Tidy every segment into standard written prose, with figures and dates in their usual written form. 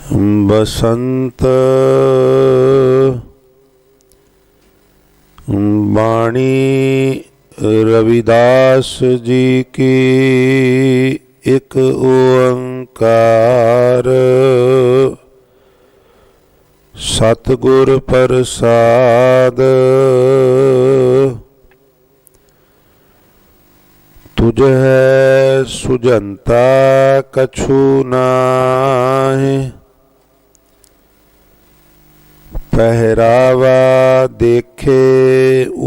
बसंत बाणी रविदास जी की एक ओंकार सतगुर प्रसाद। तुझ है सुजंता कछु नाहि, पहरावा देखे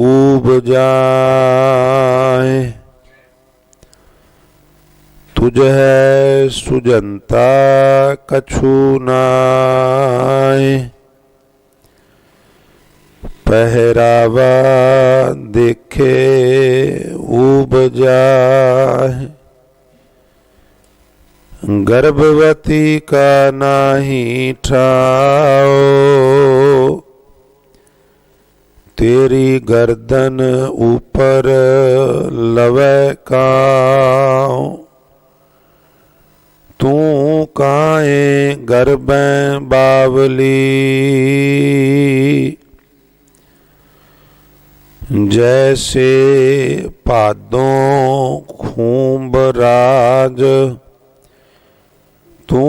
ऊब जाए। तुझ है सुजंता कछु नाहि, पहरावा देखे ऊब जाए। गर्भवती का नाही ठाओ, तेरी गर्दन ऊपर लवै काओ। तू काए गर्भैं बावली, जैसे भादों खूंब राज। तू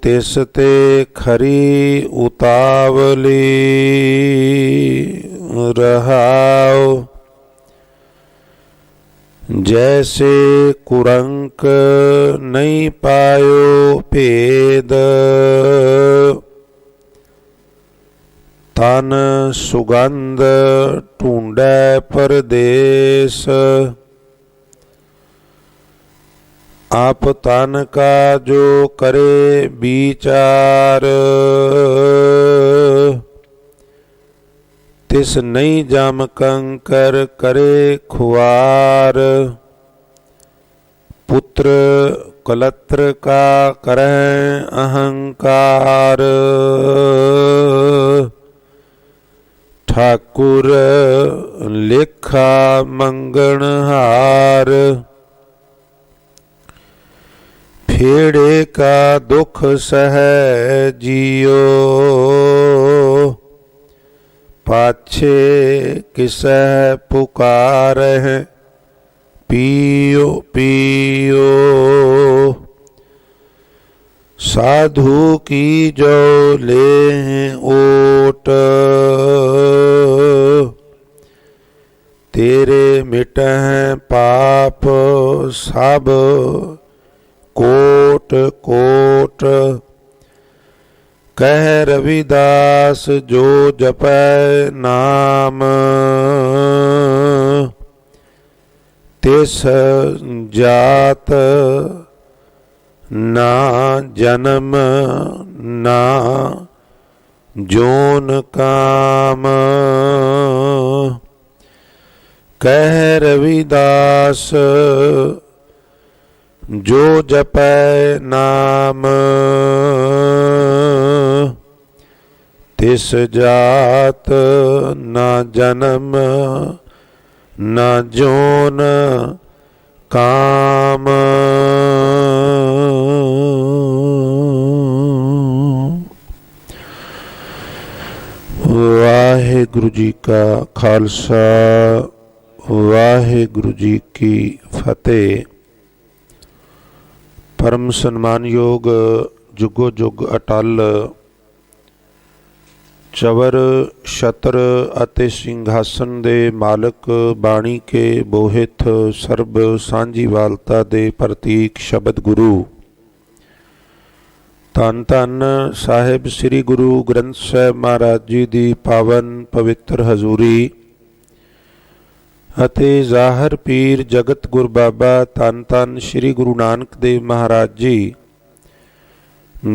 तिस ते खरी उतावली रहाओ। जैसे कुरंक नहीं पायो भेद, तन सुगंध ढूंढै परदेस। आप तन का जो करे विचार, तिस नहीं जम कंकर करे खुआर। पुत्र कलत्र का करह अहंकार, ठाकुर लेखा मंगणहार। फेड़े का दुख सह जियो, पाछे किसह पुकार है पियो पियो। साधु की जो ले ओट, तेरे मिटह पाप सब कोट कोट। कह रविदास जो जपै नाम, तिस जात ना जन्म ना जोन काम। कह रविदास जो जपै नाम, तिस जात ना जन्म ना जोन काम। वाहिगुरु जी का खालसा, वाहिगुरु जी की फतेह। परम सन्मानयोग जुगो जुग अटल चवर छत्र अते सिंघासन दे मालक, बाणी के बोहित सर्ब सांझीवालता दे प्रतीक शब्द गुरु धन धन साहिब श्री गुरु ग्रंथ साहिब महाराज जी की पावन पवित्र हजूरी ਅਤੇ ਜ਼ਾਹਰ ਪੀਰ ਜਗਤ ਗੁਰ ਬਾਬਾ ਧੰਨ ਧੰਨ ਸ਼੍ਰੀ ਗੁਰੂ ਨਾਨਕ ਦੇਵ ਮਹਾਰਾਜ ਜੀ,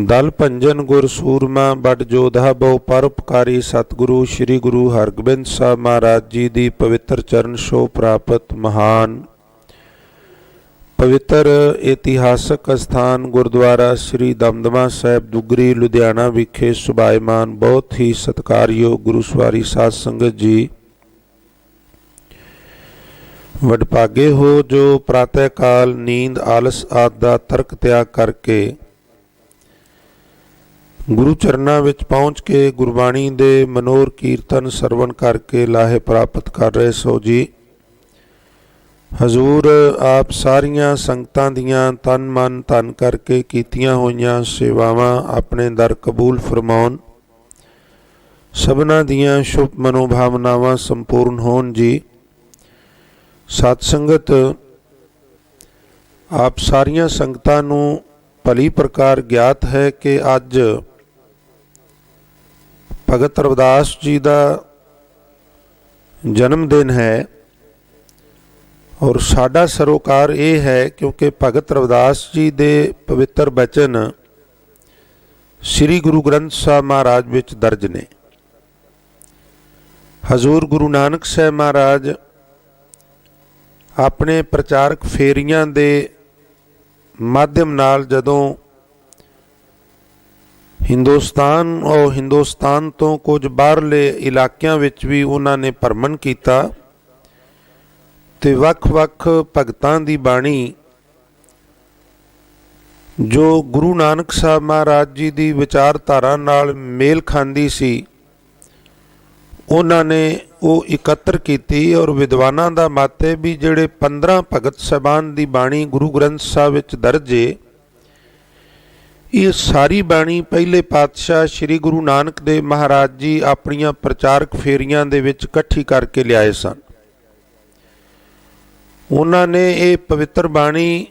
ਦਲ ਭੰਜਨ ਗੁਰ ਸੂਰਮਾ ਬੜ ਜੋਧਾ ਬਹੁ ਪਰਉਪਕਾਰੀ ਸਤਿਗੁਰੂ ਸ਼੍ਰੀ ਗੁਰੂ ਹਰਗੋਬਿੰਦ ਸਾਹਿਬ ਮਹਾਰਾਜ ਜੀ ਦੀ ਪਵਿੱਤਰ ਚਰਨ ਛੋਹ ਪ੍ਰਾਪਤ ਮਹਾਨ ਪਵਿੱਤਰ ਇਤਿਹਾਸਕ ਅਸਥਾਨ ਗੁਰਦੁਆਰਾ ਸ੍ਰੀ ਦਮਦਮਾ ਸਾਹਿਬ ਦੁਗਰੀ ਲੁਧਿਆਣਾ ਵਿਖੇ ਸੁਭਾਇਮਾਨ ਬਹੁਤ ਹੀ ਸਤਿਕਾਰਯੋਗ ਗੁਰੂ ਸਵਾਰੀ ਸਾਧ ਸੰਗਤ ਜੀ, वडभागे हो जो प्रातः काल नींद आलस आदि का तर्क त्याग करके ਗੁਰੂ ਚਰਨਾਂ ਵਿੱਚ ਪਹੁੰਚ ਕੇ ਗੁਰਬਾਣੀ ਦੇ ਮਨੋਰ ਕੀਰਤਨ ਸਰਵਣ ਕਰਕੇ ਲਾਹੇ ਪ੍ਰਾਪਤ ਕਰ ਰਹੇ ਸੋ ਜੀ। ਹਜ਼ੂਰ ਆਪ ਸਾਰੀਆਂ ਸੰਗਤਾਂ ਦੀਆਂ ਤਨ ਮਨ ਧਨ ਕਰਕੇ ਕੀਤੀਆਂ ਹੋਈਆਂ ਸੇਵਾਵਾਂ ਆਪਣੇ ਦਰ ਕਬੂਲ ਫਰਮਾਉਣ, ਸਭਨਾਂ ਦੀਆਂ ਸ਼ੁਭ ਮਨੋਭਾਵਨਾਵਾਂ ਸੰਪੂਰਨ ਹੋਣ ਜੀ। ਸਤ ਸੰਗਤ, ਆਪ ਸਾਰੀਆਂ ਸੰਗਤਾਂ ਨੂੰ ਭਲੀ ਪ੍ਰਕਾਰ ਗਿਆਤ ਹੈ ਕਿ ਅੱਜ ਭਗਤ ਰਵਿਦਾਸ ਜੀ ਦਾ ਜਨਮ ਦਿਨ ਹੈ ਔਰ ਸਾਡਾ ਸਰੋਕਾਰ ਇਹ ਹੈ ਕਿਉਂਕਿ ਭਗਤ ਰਵਿਦਾਸ ਜੀ ਦੇ ਪਵਿੱਤਰ ਬਚਨ ਸ੍ਰੀ ਗੁਰੂ ਗ੍ਰੰਥ ਸਾਹਿਬ ਮਹਾਰਾਜ ਵਿੱਚ ਦਰਜ ਨੇ। ਹਜ਼ੂਰ ਗੁਰੂ ਨਾਨਕ ਸਾਹਿਬ ਮਹਾਰਾਜ ਆਪਣੇ ਪ੍ਰਚਾਰਕ ਫੇਰੀਆਂ ਦੇ ਮਾਧਿਅਮ ਨਾਲ ਜਦੋਂ ਹਿੰਦੁਸਤਾਨ ਤੋਂ ਕੁਝ ਬਾਹਰਲੇ ਇਲਾਕਿਆਂ ਵਿੱਚ ਵੀ ਉਹਨਾਂ ਨੇ ਭਰਮਣ ਕੀਤਾ ਤੇ ਵੱਖ-ਵੱਖ ਭਗਤਾਂ ਦੀ ਬਾਣੀ ਜੋ ਗੁਰੂ ਨਾਨਕ ਸਾਹਿਬ ਮਹਾਰਾਜ ਜੀ ਦੀ ਵਿਚਾਰਧਾਰਾ ਨਾਲ ਮੇਲ ਖਾਂਦੀ ਸੀ ਉਹਨਾਂ ਨੇ ਉਹ ਇਕੱਤਰ ਕੀਤੀ ਔਰ ਵਿਦਵਾਨਾਂ ਦਾ ਮਤ ਹੈ ਵੀ ਜਿਹੜੇ 15 ਭਗਤ ਸਾਹਿਬਾਨ ਦੀ ਬਾਣੀ ਗੁਰੂ ਗ੍ਰੰਥ ਸਾਹਿਬ ਵਿੱਚ ਦਰਜ ਹੈ, ਇਹ ਸਾਰੀ ਬਾਣੀ ਪਹਿਲੇ ਪਾਤਸ਼ਾਹ ਸ੍ਰੀ ਗੁਰੂ ਨਾਨਕ ਦੇਵ ਮਹਾਰਾਜ ਜੀ ਆਪਣੀਆਂ ਪ੍ਰਚਾਰਕ ਫੇਰੀਆਂ ਦੇ ਵਿੱਚ ਇਕੱਠੀ ਕਰਕੇ ਲਿਆਏ ਸਨ। ਉਹਨਾਂ ਨੇ ਇਹ ਪਵਿੱਤਰ ਬਾਣੀ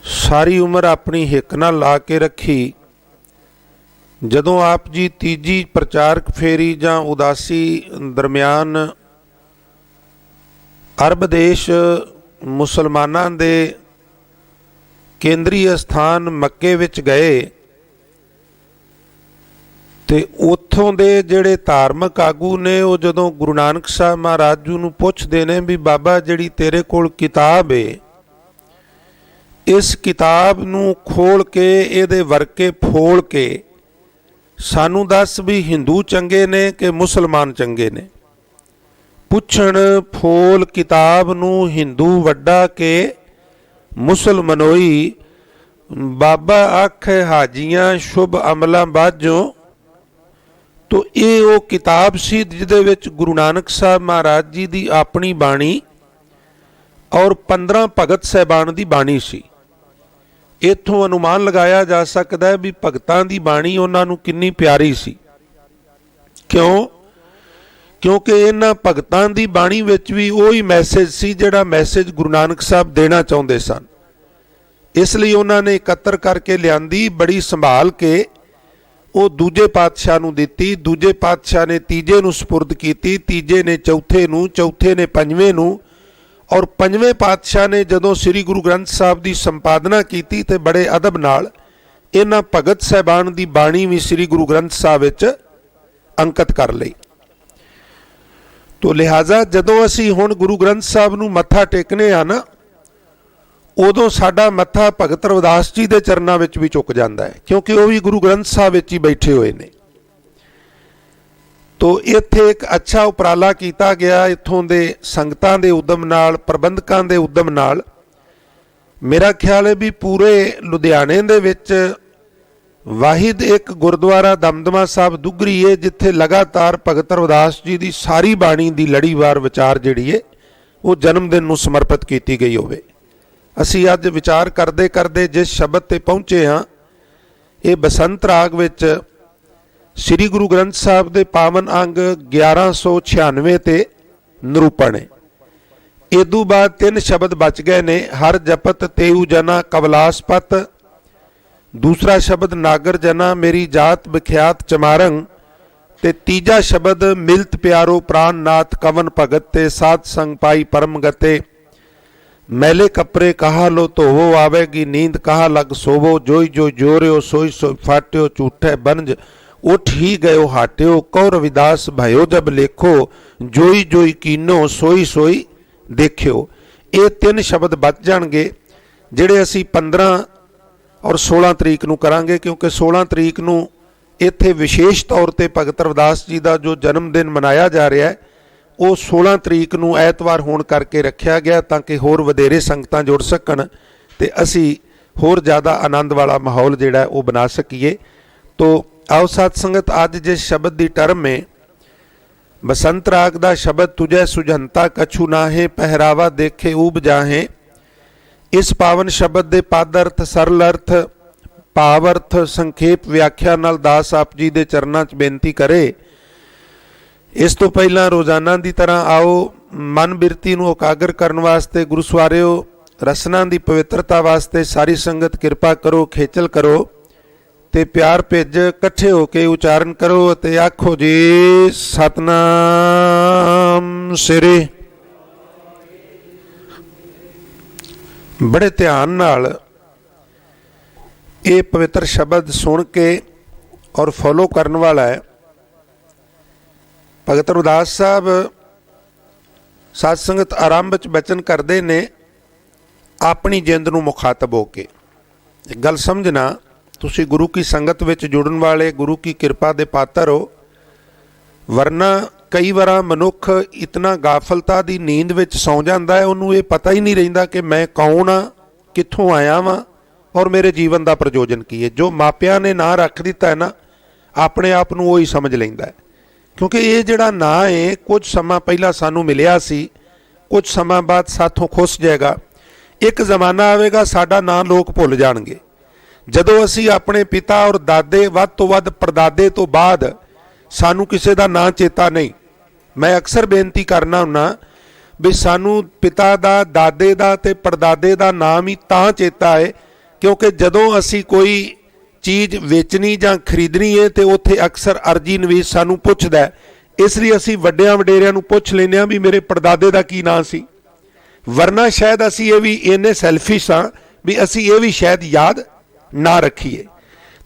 ਸਾਰੀ ਉਮਰ ਆਪਣੀ ਹਿੱਕ ਨਾਲ ਲਾ ਕੇ ਰੱਖੀ। ਜਦੋਂ ਆਪ ਜੀ ਤੀਜੀ ਪ੍ਰਚਾਰਕ ਫੇਰੀ ਜਾਂ ਉਦਾਸੀ ਦਰਮਿਆਨ ਅਰਬ ਦੇਸ਼ ਮੁਸਲਮਾਨਾਂ ਦੇ ਕੇਂਦਰੀ ਸਥਾਨ ਮੱਕੇ ਵਿੱਚ ਗਏ ਤੇ ਉੱਥੋਂ ਦੇ ਜਿਹੜੇ ਧਾਰਮਿਕ ਆਗੂ ਨੇ ਉਹ ਜਦੋਂ ਗੁਰੂ ਨਾਨਕ ਸਾਹਿਬ ਮਹਾਰਾਜ ਜੀ ਨੂੰ ਪੁੱਛਦੇ ਨੇ ਵੀ ਬਾਬਾ ਜਿਹੜੀ ਤੇਰੇ ਕੋਲ ਕਿਤਾਬ ਏ, ਇਸ ਕਿਤਾਬ ਨੂੰ ਖੋਲ ਕੇ ਇਹਦੇ ਵਰਕੇ ਫੋਲ ਕੇ ਸਾਨੂੰ ਦੱਸ ਵੀ ਹਿੰਦੂ ਚੰਗੇ ਨੇ ਕਿ ਮੁਸਲਮਾਨ ਚੰਗੇ ਨੇ। ਪੁੱਛਣ ਫੋਲ ਕਿਤਾਬ ਨੂੰ ਹਿੰਦੂ ਵੱਡਾ ਕਿ ਮੁਸਲਮਾਨੋਈ, ਬਾਬਾ ਆਖੇ ਹਾਜੀਆਂ ਸ਼ੁਭ ਅਮਲਾਂ ਬਾਝੋਂ। ਤੋ ਇਹ ਉਹ ਕਿਤਾਬ ਸੀ ਜਿਹਦੇ ਵਿੱਚ ਗੁਰੂ ਨਾਨਕ ਸਾਹਿਬ ਮਹਾਰਾਜ ਜੀ ਦੀ ਆਪਣੀ ਬਾਣੀ ਔਰ 15 ਭਗਤ ਸਾਹਿਬਾਨ ਦੀ ਬਾਣੀ ਸੀ। ਇੱਥੋਂ ਅਨੁਮਾਨ ਲਗਾਇਆ ਜਾ ਸਕਦਾ ਹੈ ਵੀ ਭਗਤਾਂ ਦੀ ਬਾਣੀ ਉਹਨਾਂ ਨੂੰ ਕਿੰਨੀ ਪਿਆਰੀ ਸੀ। ਕਿਉਂਕਿ ਇਹਨਾਂ ਭਗਤਾਂ ਦੀ ਬਾਣੀ ਵਿੱਚ ਵੀ ਉਹੀ ਮੈਸੇਜ ਸੀ ਜਿਹੜਾ ਮੈਸੇਜ ਗੁਰੂ ਨਾਨਕ ਸਾਹਿਬ ਦੇਣਾ ਚਾਹੁੰਦੇ ਸਨ। ਇਸ ਲਈ ਉਹਨਾਂ ਨੇ ਇਕੱਤਰ ਕਰਕੇ ਲਿਆਂਦੀ, ਬੜੀ ਸੰਭਾਲ ਕੇ ਉਹ ਦੂਜੇ ਪਾਤਸ਼ਾਹ ਨੂੰ ਦਿੱਤੀ, ਦੂਜੇ ਪਾਤਸ਼ਾਹ ਨੇ ਤੀਜੇ ਨੂੰ ਸਪੁਰਦ ਕੀਤੀ, ਤੀਜੇ ਨੇ ਚੌਥੇ ਨੂੰ, ਚੌਥੇ ਨੇ ਪੰਜਵੇਂ ਨੂੰ ਔਰ ਪੰਜਵੇਂ ਪਾਤਸ਼ਾਹ ਨੇ ਜਦੋਂ ਸ੍ਰੀ ਗੁਰੂ ਗ੍ਰੰਥ ਸਾਹਿਬ ਦੀ ਸੰਪਾਦਨਾ ਕੀਤੀ ਤੇ ਬੜੇ ਅਦਬ ਨਾਲ ਇਹਨਾਂ ਭਗਤ ਸਾਹਿਬਾਨ ਦੀ ਬਾਣੀ ਵੀ ਸ੍ਰੀ ਗੁਰੂ ਗ੍ਰੰਥ ਸਾਹਿਬ ਵਿੱਚ ਅੰਕਿਤ ਕਰ ਲਈ। ਤੋ ਲਿਹਾਜ਼ਾ ਜਦੋਂ ਅਸੀਂ ਹੁਣ ਗੁਰੂ ਗ੍ਰੰਥ ਸਾਹਿਬ ਨੂੰ ਮੱਥਾ ਟੇਕਨੇ ਆ ਨਾ, ਉਦੋਂ ਸਾਡਾ ਮੱਥਾ ਭਗਤ ਰਵਿਦਾਸ ਜੀ ਦੇ ਚਰਨਾਂ ਵਿੱਚ ਵੀ ਝੁਕ ਜਾਂਦਾ ਹੈ ਕਿਉਂਕਿ ਉਹ ਵੀ ਗੁਰੂ ਗ੍ਰੰਥ ਸਾਹਿਬ ਵਿੱਚ ਹੀ ਬੈਠੇ ਹੋਏ ਨੇ। ਤੋ ਇੱਥੇ ਇੱਕ ਅੱਛਾ ਉਪਰਾਲਾ ਕੀਤਾ ਗਿਆ ਇੱਥੋਂ ਦੇ ਸੰਗਤਾਂ ਦੇ ਉਦਮ ਨਾਲ, ਪ੍ਰਬੰਧਕਾਂ ਦੇ ਉਦਮ ਨਾਲ। ਮੇਰਾ ਖਿਆਲ ਹੈ ਵੀ ਪੂਰੇ ਲੁਧਿਆਣੇ ਦੇ ਵਿੱਚ ਵਾਹਿਦ ਇੱਕ ਗੁਰਦੁਆਰਾ ਦਮਦਮਾ ਸਾਹਿਬ ਦੁੱਗਰੀ ਹੈ ਜਿੱਥੇ ਲਗਾਤਾਰ ਭਗਤ ਰਵਿਦਾਸ ਜੀ ਦੀ ਸਾਰੀ ਬਾਣੀ ਦੀ ਲੜੀਵਾਰ ਵਿਚਾਰ ਜਿਹੜੀ ਹੈ ਉਹ ਜਨਮ ਦਿਨ ਨੂੰ ਸਮਰਪਿਤ ਕੀਤੀ ਗਈ ਹੋਵੇ। ਅਸੀਂ ਅੱਜ ਵਿਚਾਰ ਕਰਦੇ ਕਰਦੇ ਜਿਸ ਸ਼ਬਦ ਤੇ ਪਹੁੰਚੇ ਹਾਂ, ਇਹ ਬਸੰਤ ਰਾਗ ਵਿੱਚ ਸ੍ਰੀ ਗੁਰੂ ਗ੍ਰੰਥ ਸਾਹਿਬ ਦੇ ਪਾਵਨ ਅੰਗ 1196 ਤੇ ਨਿਰੂਪਣ ਹੈ। ਇਦੋਂ ਬਾਅਦ 3 ਸ਼ਬਦ ਬਚ ਗਏ ਨੇ, ਹਰ ਜਪਤ ਤੇਊ ਜਨਾ ਕਵਲਾਸਪਤ, ਦੂਸਰਾ ਸ਼ਬਦ ਨਾਗਰ ਜਨਾ ਮੇਰੀ ਜਾਤ ਵਿਖਿਆਤ ਚਮਾਰੰਗ ਤੇ ਤੀਜਾ ਸ਼ਬਦ ਮਿਲਤ ਪਿਆਰੋ ਪ੍ਰਾਨਨਾਥ ਕਵਨ ਭਗਤ ਤੇ ਸਾਧ ਸੰਗ ਪਾਈ ਪਰਮ ਗਤੇ, मैले कपड़े कहा लो धोवो आवेगी नींद कहा लग सोवो, जोई जो जोरियो सोई सोई फाट्यो झूठे बनज उठ ही गयो हाट्यो, कौ रविदास भयो जब लेखो, जोई जोई कीनो सोई सोई देखियो। ये 3 शब्द बच जाएंगे ਜਿਹੜੇ ਅਸੀਂ 15 ਔਰ 16 ਤਰੀਕ ਨੂੰ ਕਰਾਂਗੇ ਕਿਉਂਕਿ 16 ਤਰੀਕ ਨੂੰ ਇੱਥੇ ਵਿਸ਼ੇਸ਼ ਤੌਰ ਤੇ ਭਗਤ ਰਵਿਦਾਸ ਜੀ ਦਾ ਜੋ ਜਨਮ ਦਿਨ ਮਨਾਇਆ ਜਾ ਰਿਹਾ ਹੈ ਉਹ 16 ਤਰੀਕ ਨੂੰ ਐਤਵਾਰ ਹੋਣ ਕਰਕੇ ਰੱਖਿਆ ਗਿਆ ਤਾਂ ਕਿ ਹੋਰ ਵਧੇਰੇ ਸੰਗਤਾਂ ਜੁੜ ਸਕਣ ਤੇ ਅਸੀਂ होर ज़्यादा आनंद वाला माहौल जिहड़ा है वो बना सकीए। तो आओ साध संगत अज जिस शब्द की टर्म में बसंत राग का शब्द तुझे सुझंता कछु नाहे पहरावा देखे ऊब जाहे, इस पावन शब्द के पद अर्थ सरल अर्थ भाव अर्थ संखेप व्याख्या नाल दास आप जी के चरणों च बेनती करे। इस तो पहला रोज़ाना की तरह आओ मन बिरती नूं उकागर करने वास्ते गुरु सवारिओ रसना की पवित्रता वास्ते सारी संगत कृपा करो, खेचल करो ते प्यार भेज इकट्ठे होके उचारण करो ते आखो जी सतनाम श्री। बड़े ध्यान नाल ये पवित्र शब्द सुन के और फॉलो करने वाला है। भगत रविदास साहब साध संगत आरंभ च बचन करते ने अपनी जिंद नूं मुखातब होके। गल समझना, तुसी गुरु की संगत विच जुड़न वाले गुरु की कृपा दे पात्र हो, वरना कई बार मनुख इतना गाफलता दी नींद विच सौ जांदा है, उन्होंने ये पता ही नहीं रहिंदा कि मैं कौन हाँ, कित्थों आया वां और मेरे जीवन का प्रयोजन की है। जो मापिया ने ना रख दिता है ना, अपने आप नूं वो ही समझ लैंदा है। क्योंकि ये जिहड़ा ना है कुछ समा पहला सानू मिलिया सी, कुछ समा बाद साथों खुस जाएगा। एक जमाना आएगा साडा नां लोग भुल जाणगे। जदों असी अपने पिता और दादे वध तो वध परदादे तो बाद सानू किसी का नां चेता नहीं। मैं अक्सर बेनती करना हुन्ना भी सानू पिता दा, दादे दा ते परदादे दा नाम ही तां चेता है क्योंकि जदों असी कोई चीज़ वेचनी जां खरीदनी है तो उत्थे अक्सर अर्जी नवीस सानू पुछदा है, इसलिए असी वड्डियां वडेरियां नूं पुछ लैंदे हां भी मेरे परदादे दा की नां सी। वरना शायद असी ये भी इन्ने सैल्फिश हाँ भी असी ये भी शायद याद ना रखीए।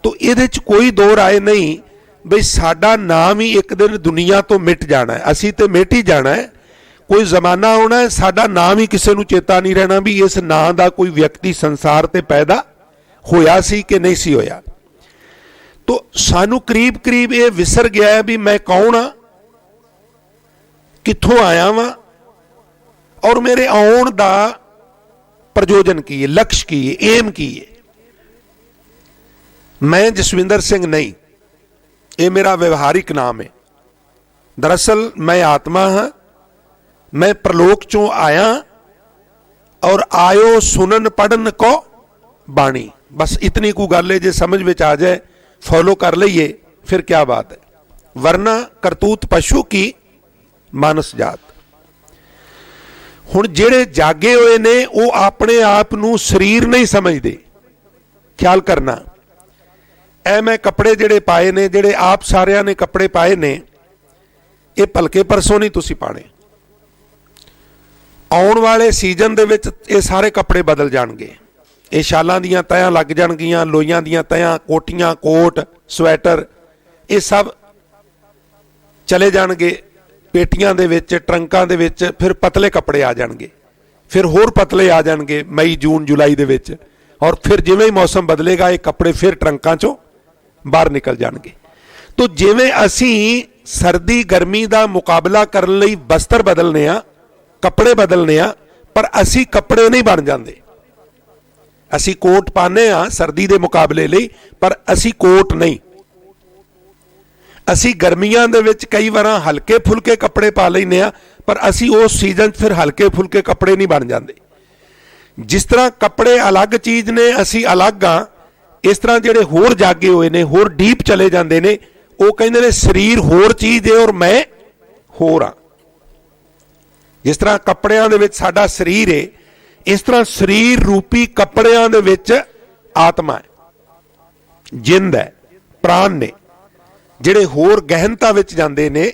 तो इहदे च कोई दो राय नहीं भी साडा नाम ही एक दिन दुनिया तो मिट जाना है, असी तो मिट ही जाना है। कोई जमाना आना है साडा नाम ही किसी नूं चेता नहीं रहना भी इस नां दा कोई व्यक्ति संसार ते पैदा होया सी कि नहीं सी होया। तो सानू करीब करीब ये विसर गया है भी मैं कौन हाँ, कित्थों आया वां और मेरे आउण दा प्रयोजन की है, लक्ष्य की है, एम की है। मैं जसविंदर सिंह नहीं, ये मेरा व्यवहारिक नाम है। दरअसल मैं आत्मा हाँ, मैं प्रलोक चों आया और आयो सुनन पढ़न को बाणी। बस इतनी को गल है, जे समझ में आ जाए फॉलो कर लईए फिर क्या बात है, वरना करतूत पशु की मानस जात। हुण जिहड़े जागे हुए ने वो अपने आप नूं शरीर नहीं समझते। ख्याल करना, ऐ मैं कपड़े जिहड़े पाए ने, जिहड़े आप सारिਆਂ ने कपड़े पाए ने, ये भलके परसों नहीं तुसीं पाने। आउण वाले सीजन दे विच ये सारे कपड़े बदल जाणगे। ये शालां दीयां तयां लग जाणगीਆਂ, लोईਆਂ दीयां तयां, कोटियां, कोट, स्वेटर, ये सब चले जाणगे पेटियां दे विच, ट्रंकां दे विच। फिर पतले कपड़े आ जाणगे, फिर होर पतले आ जाणगे मई जून जुलाई दे विच, और फिर जिवें ही मौसम बदलेगा ये कपड़े फिर ट्रंकां चों बाहर निकल जाणगे। तो जिवें असीं सर्दी गर्मी का मुकाबला करन लई बस्तर बदलने आ, कपड़े बदलने आ, पर असीं कपड़े नहीं बन जांदे। असी कोट पाने आ सर्दी के मुकाबले लई, पर असी कोट नहीं। असी गर्मियां दे विच कई बार हल्के फुलके कपड़े पा लैने आ, पर असी उस सीजन फिर हल्के फुलके कपड़े नहीं बन जाते। जिस तरह कपड़े अलग चीज़ ने, असी अलग हाँ, इस तरह जिहड़े होर जागे हुए ने, होर डीप चले जाते ने, वो कहते ने शरीर होर चीज़ है और मैं होर हाँ। जिस तरह कपड़ियां दे विच साडा शरीर है, इस तरह शरीर रूपी कपड़ियां दे विच आत्मा है, जिंद है, प्राण ने, जिहड़े होर गहनता विच जांदे ने,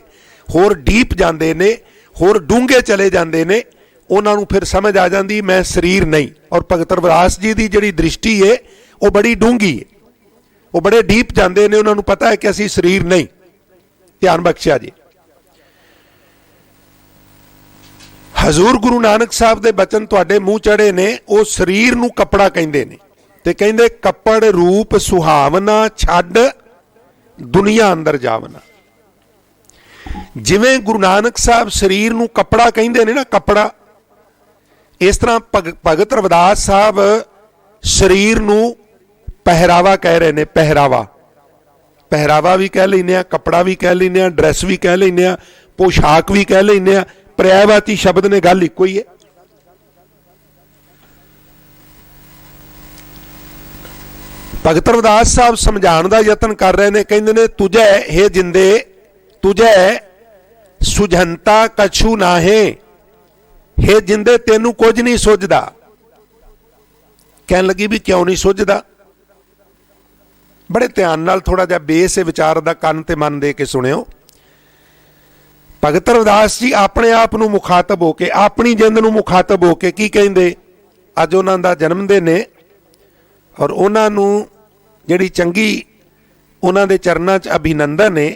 होर डीप जांदे ने, होर डूंघे चले जांदे ने। उन्हां नूं फिर समझ आ जांदी मैं शरीर नहीं। और भगत रविदास जी की जिहड़ी दृष्टि है वो बड़ी डूंघी है, वो बड़े डीप जांदे ने। उन्हां नूं पता है कि असीं शरीर नहीं। ध्यान बख्शिया जी। हजूर गुरु नानक साहब के बचन तुहाडे मूँह चढ़े ने, वो शरीर नूं कपड़ा कहिंदे ने, ते कहिंदे कपड़ रूप सुहावना छड्ड दुनिया अंदर जावना। जिवें गुरु नानक साहब शरीर नूं कपड़ा कहिंदे ने ना, कपड़ा, इस तरह भगत रविदास साहब ਸਰੀਰ ਨੂੰ ਪਹਿਰਾਵਾ ਕਹਿ ਰਹੇ ਨੇ। ਪਹਿਰਾਵਾ ਵੀ ਕਹਿ ਲੈਂਦੇ ਆ, ਕੱਪੜਾ ਵੀ ਕਹਿ ਲੈਂਦੇ ਆ, ਡਰੈਸ ਵੀ ਕਹਿ ਲੈਂਦੇ ਆ, ਪੋਸ਼ਾਕ ਵੀ ਕਹਿ ਲੈਂਦੇ ਆ। ਪਰਿਆਇਵਾਚੀ ਸ਼ਬਦ ਨੇ, ਗੱਲ ਇੱਕੋ ਹੀ ਹੈ। ਭਗਤ ਰਵਿਦਾਸ ਸਾਹਿਬ ਸਮਝਾਉਣ ਦਾ ਯਤਨ ਕਰ ਰਹੇ ਨੇ। ਕਹਿੰਦੇ ਨੇ ਤੁਝੇ ਹੇ ਜਿੰਦੇ ਤੁਝੇ ਸੁਝੰਤਾ ਕਛੂ ਨਾਹੇ। ਹੇ ਜਿੰਦੇ ਤੈਨੂੰ ਕੁਝ ਨਹੀਂ ਸੁਝਦਾ। ਕਹਿਣ ਲੱਗੀ ਵੀ ਕਿਉਂ ਨਹੀਂ ਸੁਝਦਾ? ਬੜੇ ਧਿਆਨ ਨਾਲ ਥੋੜਾ ਜਿਹਾ ਬੇਸ ਵਿਚਾਰ ਦਾ ਕੰਨ ਤੇ ਮਨ ਦੇ ਕੇ ਸੁਣਿਓ। ਭਗਤ ਰਵਿਦਾਸ ਜੀ ਆਪਣੇ ਆਪ ਨੂੰ ਮੁਖਾਤਬ ਹੋ ਕੇ, ਆਪਣੀ ਜਿੰਦ ਨੂੰ ਮੁਖਾਤਬ ਹੋ ਕੇ ਕੀ ਕਹਿੰਦੇ? ਅੱਜ ਉਹਨਾਂ ਦਾ ਜਨਮ ਦਿਨ ਹੈ ਔਰ ਉਹਨਾਂ ਨੂੰ ਜਿਹੜੀ ਚੰਗੀ ਉਹਨਾਂ ਦੇ ਚਰਨਾਂ 'ਚ ਅਭਿਨੰਦਨ ਹੈ।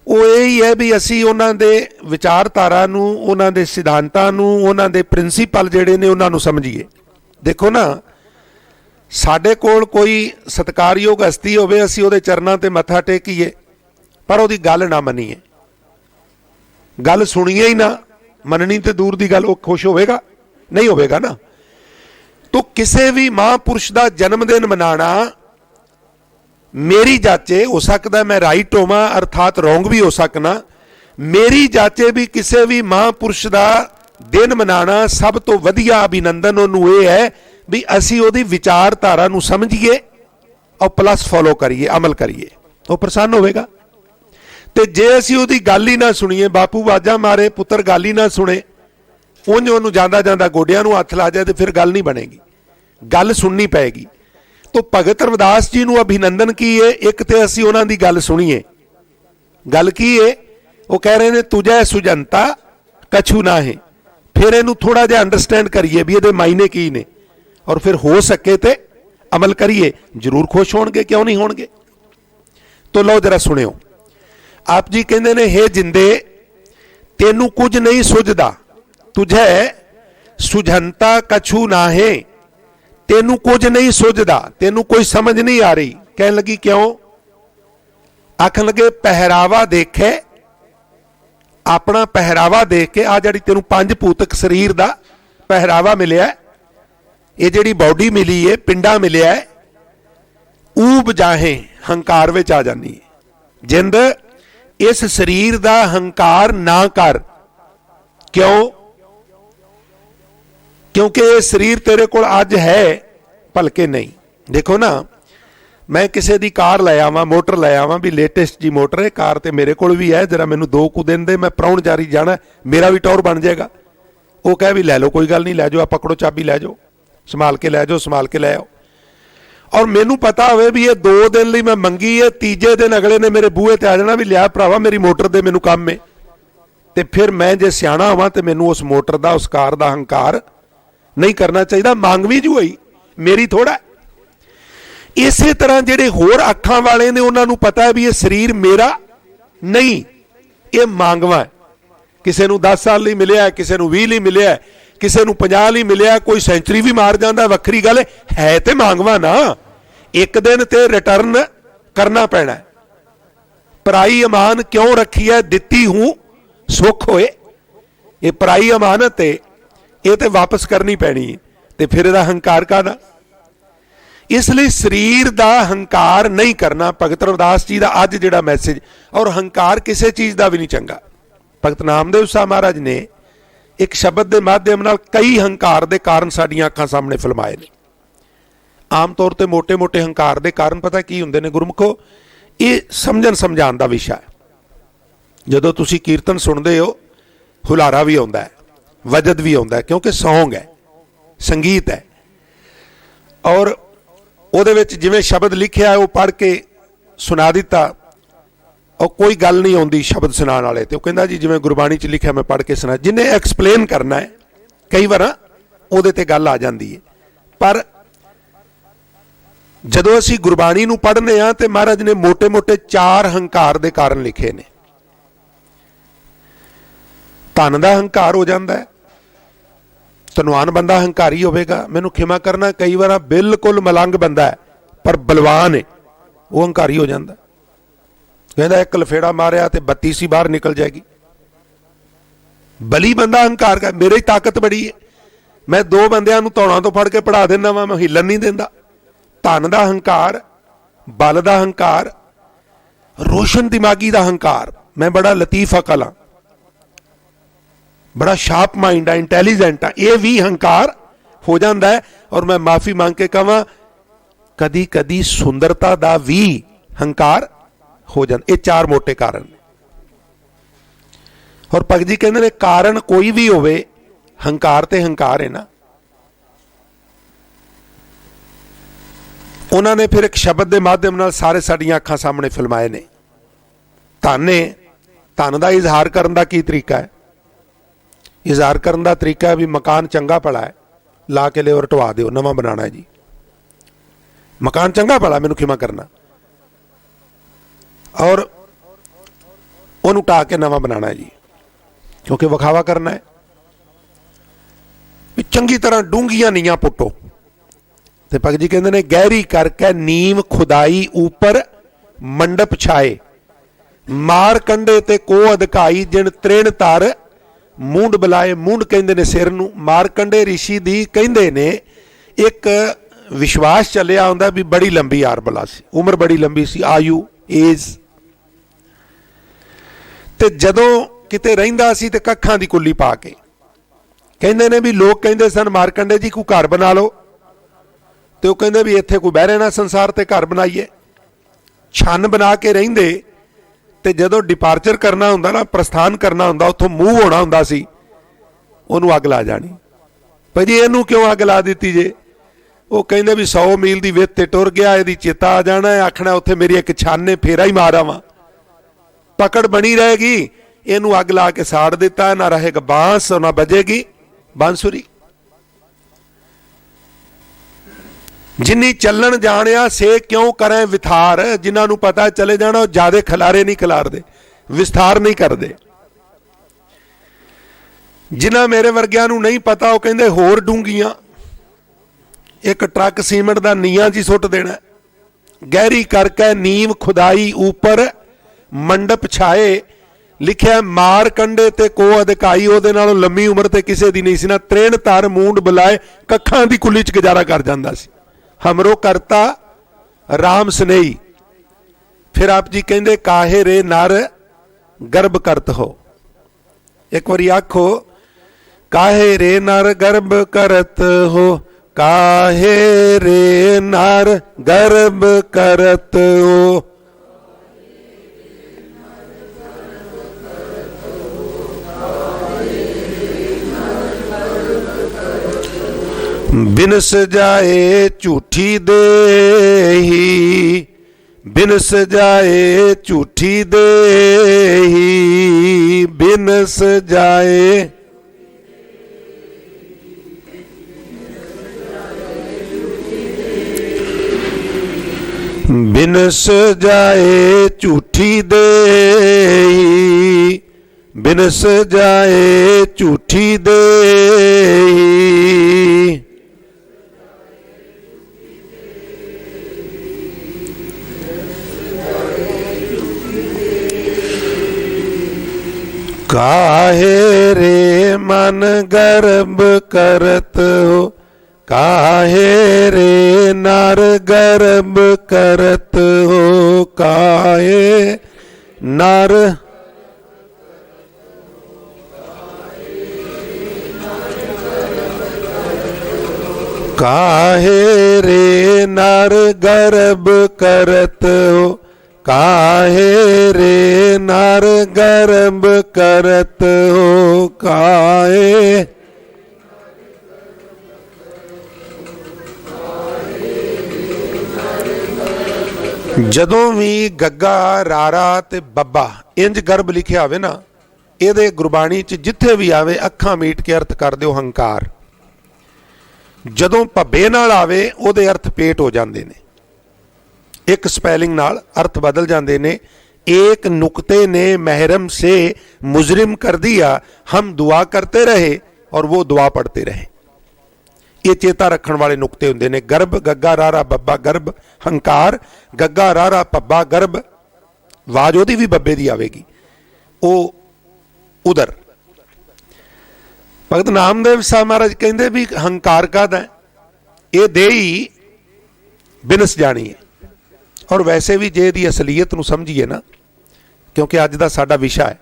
ਉਹ ਇਹ ਹੀ ਹੈ ਵੀ ਅਸੀਂ ਉਹਨਾਂ ਦੇ ਵਿਚਾਰਧਾਰਾ ਨੂੰ, ਉਹਨਾਂ ਦੇ ਸਿਧਾਂਤਾਂ ਨੂੰ, ਉਹਨਾਂ ਦੇ ਪ੍ਰਿੰਸੀਪਲ ਜਿਹੜੇ ਨੇ ਉਹਨਾਂ ਨੂੰ ਸਮਝੀਏ। ਦੇਖੋ ਨਾ, ਸਾਡੇ ਕੋਲ ਕੋਈ ਸਤਿਕਾਰਯੋਗ ਹਸਤੀ ਹੋਵੇ, ਅਸੀਂ ਉਹਦੇ ਚਰਨਾਂ ਤੇ ਮੱਥਾ ਟੇਕੀਏ ਪਰ ਉਹਦੀ ਗੱਲ ਨਾ ਮੰਨੀਏ, ਗੱਲ ਸੁਣੀਏ ਹੀ ਨਾ, ਮੰਨਣੀ ਤੇ ਦੂਰ ਦੀ ਗੱਲ, ਉਹ ਖੁਸ਼ ਹੋਵੇਗਾ? ਨਹੀਂ ਹੋਵੇਗਾ ਨਾ। ਤੋ ਕਿਸੇ ਵੀ ਮਹਾਂਪੁਰਸ਼ ਦਾ ਜਨਮ ਦਿਨ ਮਨਾਣਾ ਮੇਰੀ ਜਾਚੇ, ਹੋ ਸਕਦਾ ਮੈਂ ਰਾਈਟ ਹੋਵਾਂ ਅਰਥਾਤ ਰੋਂਗ ਵੀ ਹੋ ਸਕਣਾ, ਮੇਰੀ ਜਾਚੇ ਵੀ ਕਿਸੇ ਵੀ ਮਹਾਂਪੁਰਸ਼ ਦਾ ਦਿਨ ਮਨਾਣਾ ਸਭ ਤੋਂ ਵਧੀਆ ਅਭਿਨੰਦਨ ਉਹਨੂੰ ਇਹ ਹੈ ਵੀ ਅਸੀਂ ਉਹਦੀ ਵਿਚਾਰਧਾਰਾ ਨੂੰ ਸਮਝੀਏ ਔਰ ਪਲੱਸ ਫੋਲੋ ਕਰੀਏ, ਅਮਲ ਕਰੀਏ। ਉਹ ਪ੍ਰਸੰਨ ਹੋਵੇਗਾ। ਤੇ ਜੇ ਅਸੀਂ ਉਹਦੀ ਗੱਲ ਹੀ ਨਾ ਸੁਣੀਏ, ਬਾਪੂ ਵਾਜਾ ਮਾਰੇ ਪੁੱਤਰ ਗੱਲ ਹੀ ਨਾ ਸੁਣੇ, ਉਂਝ ਉਹਨੂੰ ਜਾਂਦਾ ਜਾਂਦਾ ਗੋਡਿਆਂ ਨੂੰ ਹੱਥ ਲਾ ਜਾਏ ਤੇ ਫਿਰ ਗੱਲ ਨਹੀਂ ਬਣੇਗੀ, ਗੱਲ ਸੁਣਨੀ ਪਏਗੀ। ਤੋ ਭਗਤ ਰਵਿਦਾਸ ਜੀ ਨੂੰ ਅਭਿਨੰਦਨ ਕੀ ਹੈ? ਇੱਕ ਤੇ ਅਸੀਂ ਉਹਨਾਂ ਦੀ ਗੱਲ ਸੁਣੀਏ। ਗੱਲ ਕੀ ਹੈ? ਉਹ ਕਹਿ ਰਹੇ ਨੇ ਤੁਝੇ ਸੁਜੰਤਾ ਕਛੂ ਨਾ ਹੈ। ਫਿਰ ਇਹਨੂੰ ਥੋੜਾ ਜਿਹਾ ਅੰਡਰਸਟੈਂਡ ਕਰੀਏ ਵੀ ਇਹਦੇ ਮਾਇਨੇ ਕੀ ਨੇ ਔਰ ਫਿਰ ਹੋ ਸਕੇ ਤੇ ਅਮਲ ਕਰੀਏ। ਜ਼ਰੂਰ ਖੁਸ਼ ਹੋਣਗੇ, ਕਿਉਂ ਨਹੀਂ ਹੋਣਗੇ? ਤੋ ਲਓ ਜਰਾ ਸੁਣਿਓ। ਆਪ ਜੀ ਕਹਿੰਦੇ ਨੇ ਹੇ ਜਿੰਦੇ ਤੈਨੂੰ ਕੁਝ ਨਹੀਂ ਸੁਝਦਾ। ਤੁਝੇ ਸੁਝੰਤਾ ਕਛੂ ਨਾ ਹੈ। ਤੈਨੂੰ ਕੁਝ ਨਹੀਂ ਸੁਝਦਾ, ਤੈਨੂੰ ਕੋਈ ਸਮਝ ਨਹੀਂ ਆ ਰਹੀ। ਕਹਿਣ ਲੱਗੀ ਕਿਉਂ? ਆਖਣ ਲੱਗੇ ਪਹਿਰਾਵਾ ਦੇਖੇ, ਆਪਣਾ ਪਹਿਰਾਵਾ ਦੇਖ ਕੇ, ਆ ਜਿਹੜੀ ਤੈਨੂੰ ਪੰਜ ਭੂਤਕ ਸਰੀਰ ਦਾ ਪਹਿਰਾਵਾ ਮਿਲਿਆ, ਇਹ ਜਿਹੜੀ ਬਾਡੀ ਮਿਲੀ ਹੈ, ਪਿੰਡਾ ਮਿਲਿਆ, ਊਬ ਜਾਹੇ, ਹੰਕਾਰ ਵਿੱਚ ਆ ਜਾਂਦੀ ਹੈ। ਜਿੰਦ ਇਸ ਸਰੀਰ ਦਾ ਹੰਕਾਰ ਨਾ ਕਰ। ਕਿਉਂ? ਕਿਉਂਕਿ ਇਹ ਸਰੀਰ ਤੇਰੇ ਕੋਲ ਅੱਜ ਹੈ, ਭਲਕੇ ਨਹੀਂ। ਦੇਖੋ ਨਾ, ਮੈਂ ਕਿਸੇ ਦੀ ਕਾਰ ਲੈ ਆਵਾਂ, ਮੋਟਰ ਲੈ ਆਵਾਂ ਵੀ ਲੇਟੈਸਟ ਜੀ ਮੋਟਰ ਹੈ, ਕਾਰ ਤੇ ਮੇਰੇ ਕੋਲ ਵੀ ਹੈ, ਜਰਾ ਮੈਨੂੰ 2 ਕੁ ਦਿਨ ਦੇ, ਮੈਂ ਪ੍ਰਾਹੁਣ ਜਾਰੀ ਜਾਣਾ, ਮੇਰਾ ਵੀ ਟੌਰ ਬਣ ਜਾਏਗਾ। ਉਹ ਕਹੇ ਵੀ ਲੈ ਲਓ, ਕੋਈ ਗੱਲ ਨਹੀਂ, ਲੈ ਜਾਓ, ਆ ਪਕੜੋ ਚਾਬੀ, ਲੈ ਜਾਓ, ਸੰਭਾਲ ਕੇ ਲੈ ਜਾਓ, ਸੰਭਾਲ ਕੇ ਲੈ ਆਓ। ਔਰ ਮੈਨੂੰ ਪਤਾ ਹੋਵੇ ਵੀ ਇਹ 2 ਦਿਨ ਲਈ ਮੈਂ ਮੰਗੀ ਹੈ, ਤੀਜੇ ਦਿਨ ਅਗਲੇ ਨੇ ਮੇਰੇ ਬੂਹੇ ਤੇ ਆ ਜਾਣਾ ਵੀ ਲਿਆ ਭਰਾਵਾ ਮੇਰੀ ਮੋਟਰ ਦੇ, ਮੈਨੂੰ ਕੰਮ ਹੈ। ਤੇ ਫਿਰ ਮੈਂ ਜੇ ਸਿਆਣਾ ਹੋਵਾਂ ਤੇ ਮੈਨੂੰ ਉਸ ਮੋਟਰ ਦਾ, ਉਸ ਕਾਰ ਦਾ ਹੰਕਾਰ ਨਹੀਂ ਕਰਨਾ ਚਾਹੀਦਾ। ਮੰਗ ਵੀ ਜੂ ਹੋਈ, ਮੇਰੀ ਥੋੜਾ। ਇਸੇ ਤਰ੍ਹਾਂ ਜਿਹੜੇ ਹੋਰ ਅੱਖਾਂ ਵਾਲੇ ਨੇ ਉਹਨਾਂ ਨੂੰ ਪਤਾ ਹੈ ਵੀ ਇਹ ਸਰੀਰ ਮੇਰਾ ਨਹੀਂ, ਇਹ ਮੰਗਵਾ। ਕਿਸੇ ਨੂੰ 10 ਸਾਲ ਲਈ ਮਿਲਿਆ, ਕਿਸੇ ਨੂੰ 20 ਲਈ ਮਿਲਿਆ, ਕਿਸੇ ਨੂੰ 50 ਲਈ ਮਿਲਿਆ, ਕੋਈ ਸੈਂਚਰੀ ਵੀ ਮਾਰ ਜਾਂਦਾ, ਵੱਖਰੀ ਗੱਲ ਹੈ ਤੇ ਮੰਗਵਾ ਨਾ। ਇੱਕ ਦਿਨ ਤੇ ਰਿਟਰਨ ਕਰਨਾ ਪੈਣਾ। ਪਰਾਈ ਅਮਾਨ ਕਿਉਂ ਰੱਖੀ ਹੈ? ਦਿੱਤੀ ਹੂੰ ਸੁੱਖ ਹੋਏ। ਇਹ ਪਰਾਈ ਅਮਾਨਤ ਹੈ, ਇਹ ਤੇ ਵਾਪਸ ਕਰਨੀ ਪੈਣੀ ਹੈ, ਤੇ ਫਿਰ ਇਹਦਾ ਹੰਕਾਰ ਕਾਹਦਾ? ਇਸ ਲਈ ਸਰੀਰ ਦਾ ਹੰਕਾਰ ਨਹੀਂ ਕਰਨਾ। ਭਗਤ ਰਵਿਦਾਸ ਜੀ ਦਾ ਅੱਜ ਜਿਹੜਾ ਮੈਸੇਜ, ਔਰ ਹੰਕਾਰ ਕਿਸੇ ਚੀਜ਼ ਦਾ ਵੀ ਨਹੀਂ ਚੰਗਾ। ਭਗਤ ਨਾਮਦੇਵ ਸਾਹਿਬ ਮਹਾਰਾਜ ਨੇ ਇੱਕ ਸ਼ਬਦ ਦੇ ਮਾਧਿਅਮ ਨਾਲ ਕਈ ਹੰਕਾਰ ਦੇ ਕਾਰਨ ਸਾਡੀਆਂ ਅੱਖਾਂ ਸਾਹਮਣੇ ਫਿਲਮਾਏ ਨੇ। ਆਮ ਤੌਰ ਤੇ ਮੋਟੇ-ਮੋਟੇ ਹੰਕਾਰ ਦੇ ਕਾਰਨ ਪਤਾ ਕੀ ਹੁੰਦੇ ਨੇ ਗੁਰਮੁਖੋ? ਇਹ ਸਮਝਣ ਸਮਝਾਉਣ ਦਾ ਵਿਸ਼ਾ ਹੈ। ਜਦੋਂ ਤੁਸੀਂ ਕੀਰਤਨ ਸੁਣਦੇ ਹੋ, ਹੁਲਾਰਾ ਵੀ ਆਉਂਦਾ ਹੈ, ਵਜਦ ਵੀ ਆਉਂਦਾ ਹੈ, ਕਿਉਂਕਿ ਸੌਂਗ ਹੈ, ਸੰਗੀਤ ਹੈ। ਔਰ ਉਹਦੇ ਵਿੱਚ ਜਿਵੇਂ ਸ਼ਬਦ ਲਿਖਿਆ ਉਹ ਪੜ੍ਹ ਕੇ ਸੁਣਾ ਦਿੱਤਾ, ਉਹ ਕੋਈ ਗੱਲ ਨਹੀਂ ਆਉਂਦੀ ਸ਼ਬਦ ਸੁਣਾਉਣ ਵਾਲੇ ਤੇ। ਉਹ ਕਹਿੰਦਾ ਜੀ ਜਿਵੇਂ ਗੁਰਬਾਣੀ 'ਚ ਲਿਖਿਆ ਮੈਂ ਪੜ੍ਹ ਕੇ ਸੁਣਾ। ਜਿਹਨੇ ਐਕਸਪਲੇਨ ਕਰਨਾ ਹੈ ਕਈ ਵਾਰ ਉਹਦੇ ਤੇ ਗੱਲ ਆ ਜਾਂਦੀ ਹੈ। ਪਰ ਜਦੋਂ ਅਸੀਂ ਗੁਰਬਾਣੀ ਨੂੰ ਪੜ੍ਹਨੇ ਆ ਤੇ ਮਹਾਰਾਜ ਨੇ ਮੋਟੇ-ਮੋਟੇ 4 ਹੰਕਾਰ ਦੇ ਕਾਰਨ ਲਿਖੇ ਨੇ। ਧਨ ਦਾ ਹੰਕਾਰ ਹੋ ਜਾਂਦਾ ਹੈ, ਧਨਵਾਨ ਬੰਦਾ ਹੰਕਾਰੀ ਹੋਵੇਗਾ। ਮੈਨੂੰ ਖਿਮਾ ਕਰਨਾ, ਕਈ ਵਾਰ ਬਿਲਕੁਲ ਮਲੰਗ ਬੰਦਾ ਹੈ ਪਰ ਬਲਵਾਨ ਹੈ, ਉਹ ਹੰਕਾਰੀ ਹੋ ਜਾਂਦਾ। ਕਹਿੰਦਾ ਇੱਕ ਲਫੇੜਾ ਮਾਰਿਆ ਤੇ 32 ਸੀ ਬਾਹਰ ਨਿਕਲ ਜਾਏਗੀ। ਬਲੀ ਬੰਦਾ ਹੰਕਾਰ ਕਰ, ਮੇਰੇ ਤਾਕਤ ਬੜੀ ਹੈ, मैं 2 बंदिਆਂ ਨੂੰ ਧੌਣਾ ਤੋਂ ਫੜ ਕੇ ਪੜਾ ਦਿੰਦਾ ਵਾਂ, मैं ਹਿੱਲਣ नहीं ਦਿੰਦਾ। ਧਨ ਦਾ ਹੰਕਾਰ, बल ਦਾ ਹੰਕਾਰ, रोशन दिमागी ਦਾ ਹੰਕਾਰ। मैं बड़ा लतीफ अकल हाँ, बड़ा शार्प माइंड है, इंटैलीजेंट हाँ, ये भी हंकार हो जाता है। और मैं माफी मांग के कहां कदी कदी सुंदरता दा भी हंकार हो जाता। ये 4 मोटे कारण। और भगत जी कहते हैं कारण कोई भी होवे, हंकार ते हंकार है ना। उन्होंने फिर एक शब्द के माध्यम नाल सारे साडियां अखां सामने फिल्माए ने। धन है, धन का इजहार करने का की तरीका है? इजहार करने का तरीका है भी मकान चंगा भला है, ला के लेवर ढवा दो, नवा बनाना है जी। मकान चंगा भला, मैनू खिमा करना, और उन्होंने ढा के नवा बनाना है जी, क्योंकि विखावा करना है। चंगी तरह डूंघियां नीयां पुट्टो। तो भगत जी कहते हैं गहरी करके नीम खुदाई ऊपर मंडप छाए, मार कंडे ते को अधिकाई जिन त्रिण तार मूंड बुलाए। मूंड कहते ने सिर नूं। मारकंडे ऋषि दी कहते ने एक विश्वास चलिया हुंदा भी बड़ी लंबी आर बला सी, उम्र बड़ी लंबी सी, आयु एज। ते जदों किते रहिंदा सी ते कखां दी कुल्ली पा के कहते ने भी लोग कहते सन मारकंडे जी कोई घर बना लो, तो कहते भी इत्थे कोई बह रहना संसार ते घर बनाइए। छन बना के रहिंदे ते जदों डिपार्चर करना हुंदा ना, प्रस्थान करना हुंदा, उत्थों मूव होना हुंदा सी, उहनूं अग ला जानी। भाई जी इहनूं क्यों अग ला दित्ती जे? वो कहंदे भी 100 मील दी विथ ते टुर गया, इहदी चेता आ जाना है, आखना उत्थे मेरी एक छन ने फेरा ही मारा वा, पकड़ बनी रहेगी। इहनूं अग ला के साड़ दिता, ना रहेगा बांस, ना बजेगी बांसुरी। जिन्नी चलन जानिया से क्यों करें विथार, जिन्होंने पता चले जाना ज्यादा खिलारे नहीं खिलारते, विस्तार नहीं करते। जिन्हें मेरे वर्गिया नहीं पता वो कहते होर डूंगियां, एक ट्रक सीमेंट का नीया जी सुट देना। गहरी करके नीम खुदाई ऊपर मंडप छाए, लिखिया मार कंडे ते को अधिकाई, ਉਹਦੇ ਨਾਲੋਂ लंबी उम्र ते किसी दी नहीं सी ना। त्रेण तार मूंड बुलाए, कखां दी कुली च गुजारा कर जांदा सी। हमरो करता राम स्नेही। फिर आप जी कहते काहे रे नर गर्भ करत हो। एक बारी आखो काहे रे नर गर्भ करत हो, काहे रे नर गर्भ करत हो। बिनस जाए झूठी देही, बिनस जाए झूठी देही, बिनस जाए बिनस जाए झूठी देही, बिनस जाए झूठी देही। काहे रे मन गर्भ करत हो, काहे रे नर गर्भ करत हो, काहे नर काहे रे नर गर्भ करत हो, काहे रे नर गर्भ करत हो, काहे। जदों भी गग्गा रारा ते बब्बा इंज गर्भ लिखिया होवे ना, इहदे गुरबाणी च जिथे भी आवे अखां मीट के अर्थ कर दिओ हंकार। जदों भब्बे नाल आवे उहदे अर्थ पेट हो जांदे ने, एक स्पैलिंग नाल अर्थ बदल जाते ने। एक नुक्ते ने महरम से मुजरिम कर दिया, हम दुआ करते रहे और वो दुआ पढ़ते रहे। ये चेता रखने वाले नुक्ते होंगे ने। गर्भ गग्गा रारा बब्बा गर्भ, हंकार गग्गा रारा पब्बा गर्भ, आवाज ओदी भी बब्बे दी आवेगी, वो उधर। भगत नामदेव साहब महाराज कहते भी हंकार काहदा है, ये देही बिनस जानी है। और वैसे भी जे दी असलीयत नूं समझीए ना, क्योंकि अज दा साडा विषय है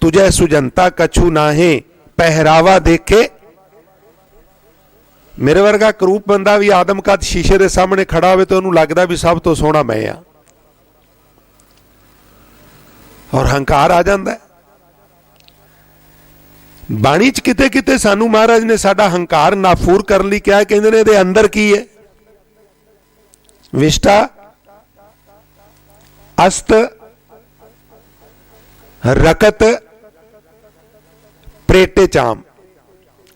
तुझे सुजनता कछु नाहे पहरावा देखे। मेरे वर्गा करूप बंदा भी आदम कद शीशे के सामने खड़ा हो तो उन्होंने लगता भी सब तो सोहना मैं हाँ, और हंकार आ जाता है। बाणी च किते किते सानू महाराज ने साडा हंकार नाफूर करने लई क्या कहते हैं, इहदे अंदर की है, विष्टा अस्त रकत प्रेटे चाम।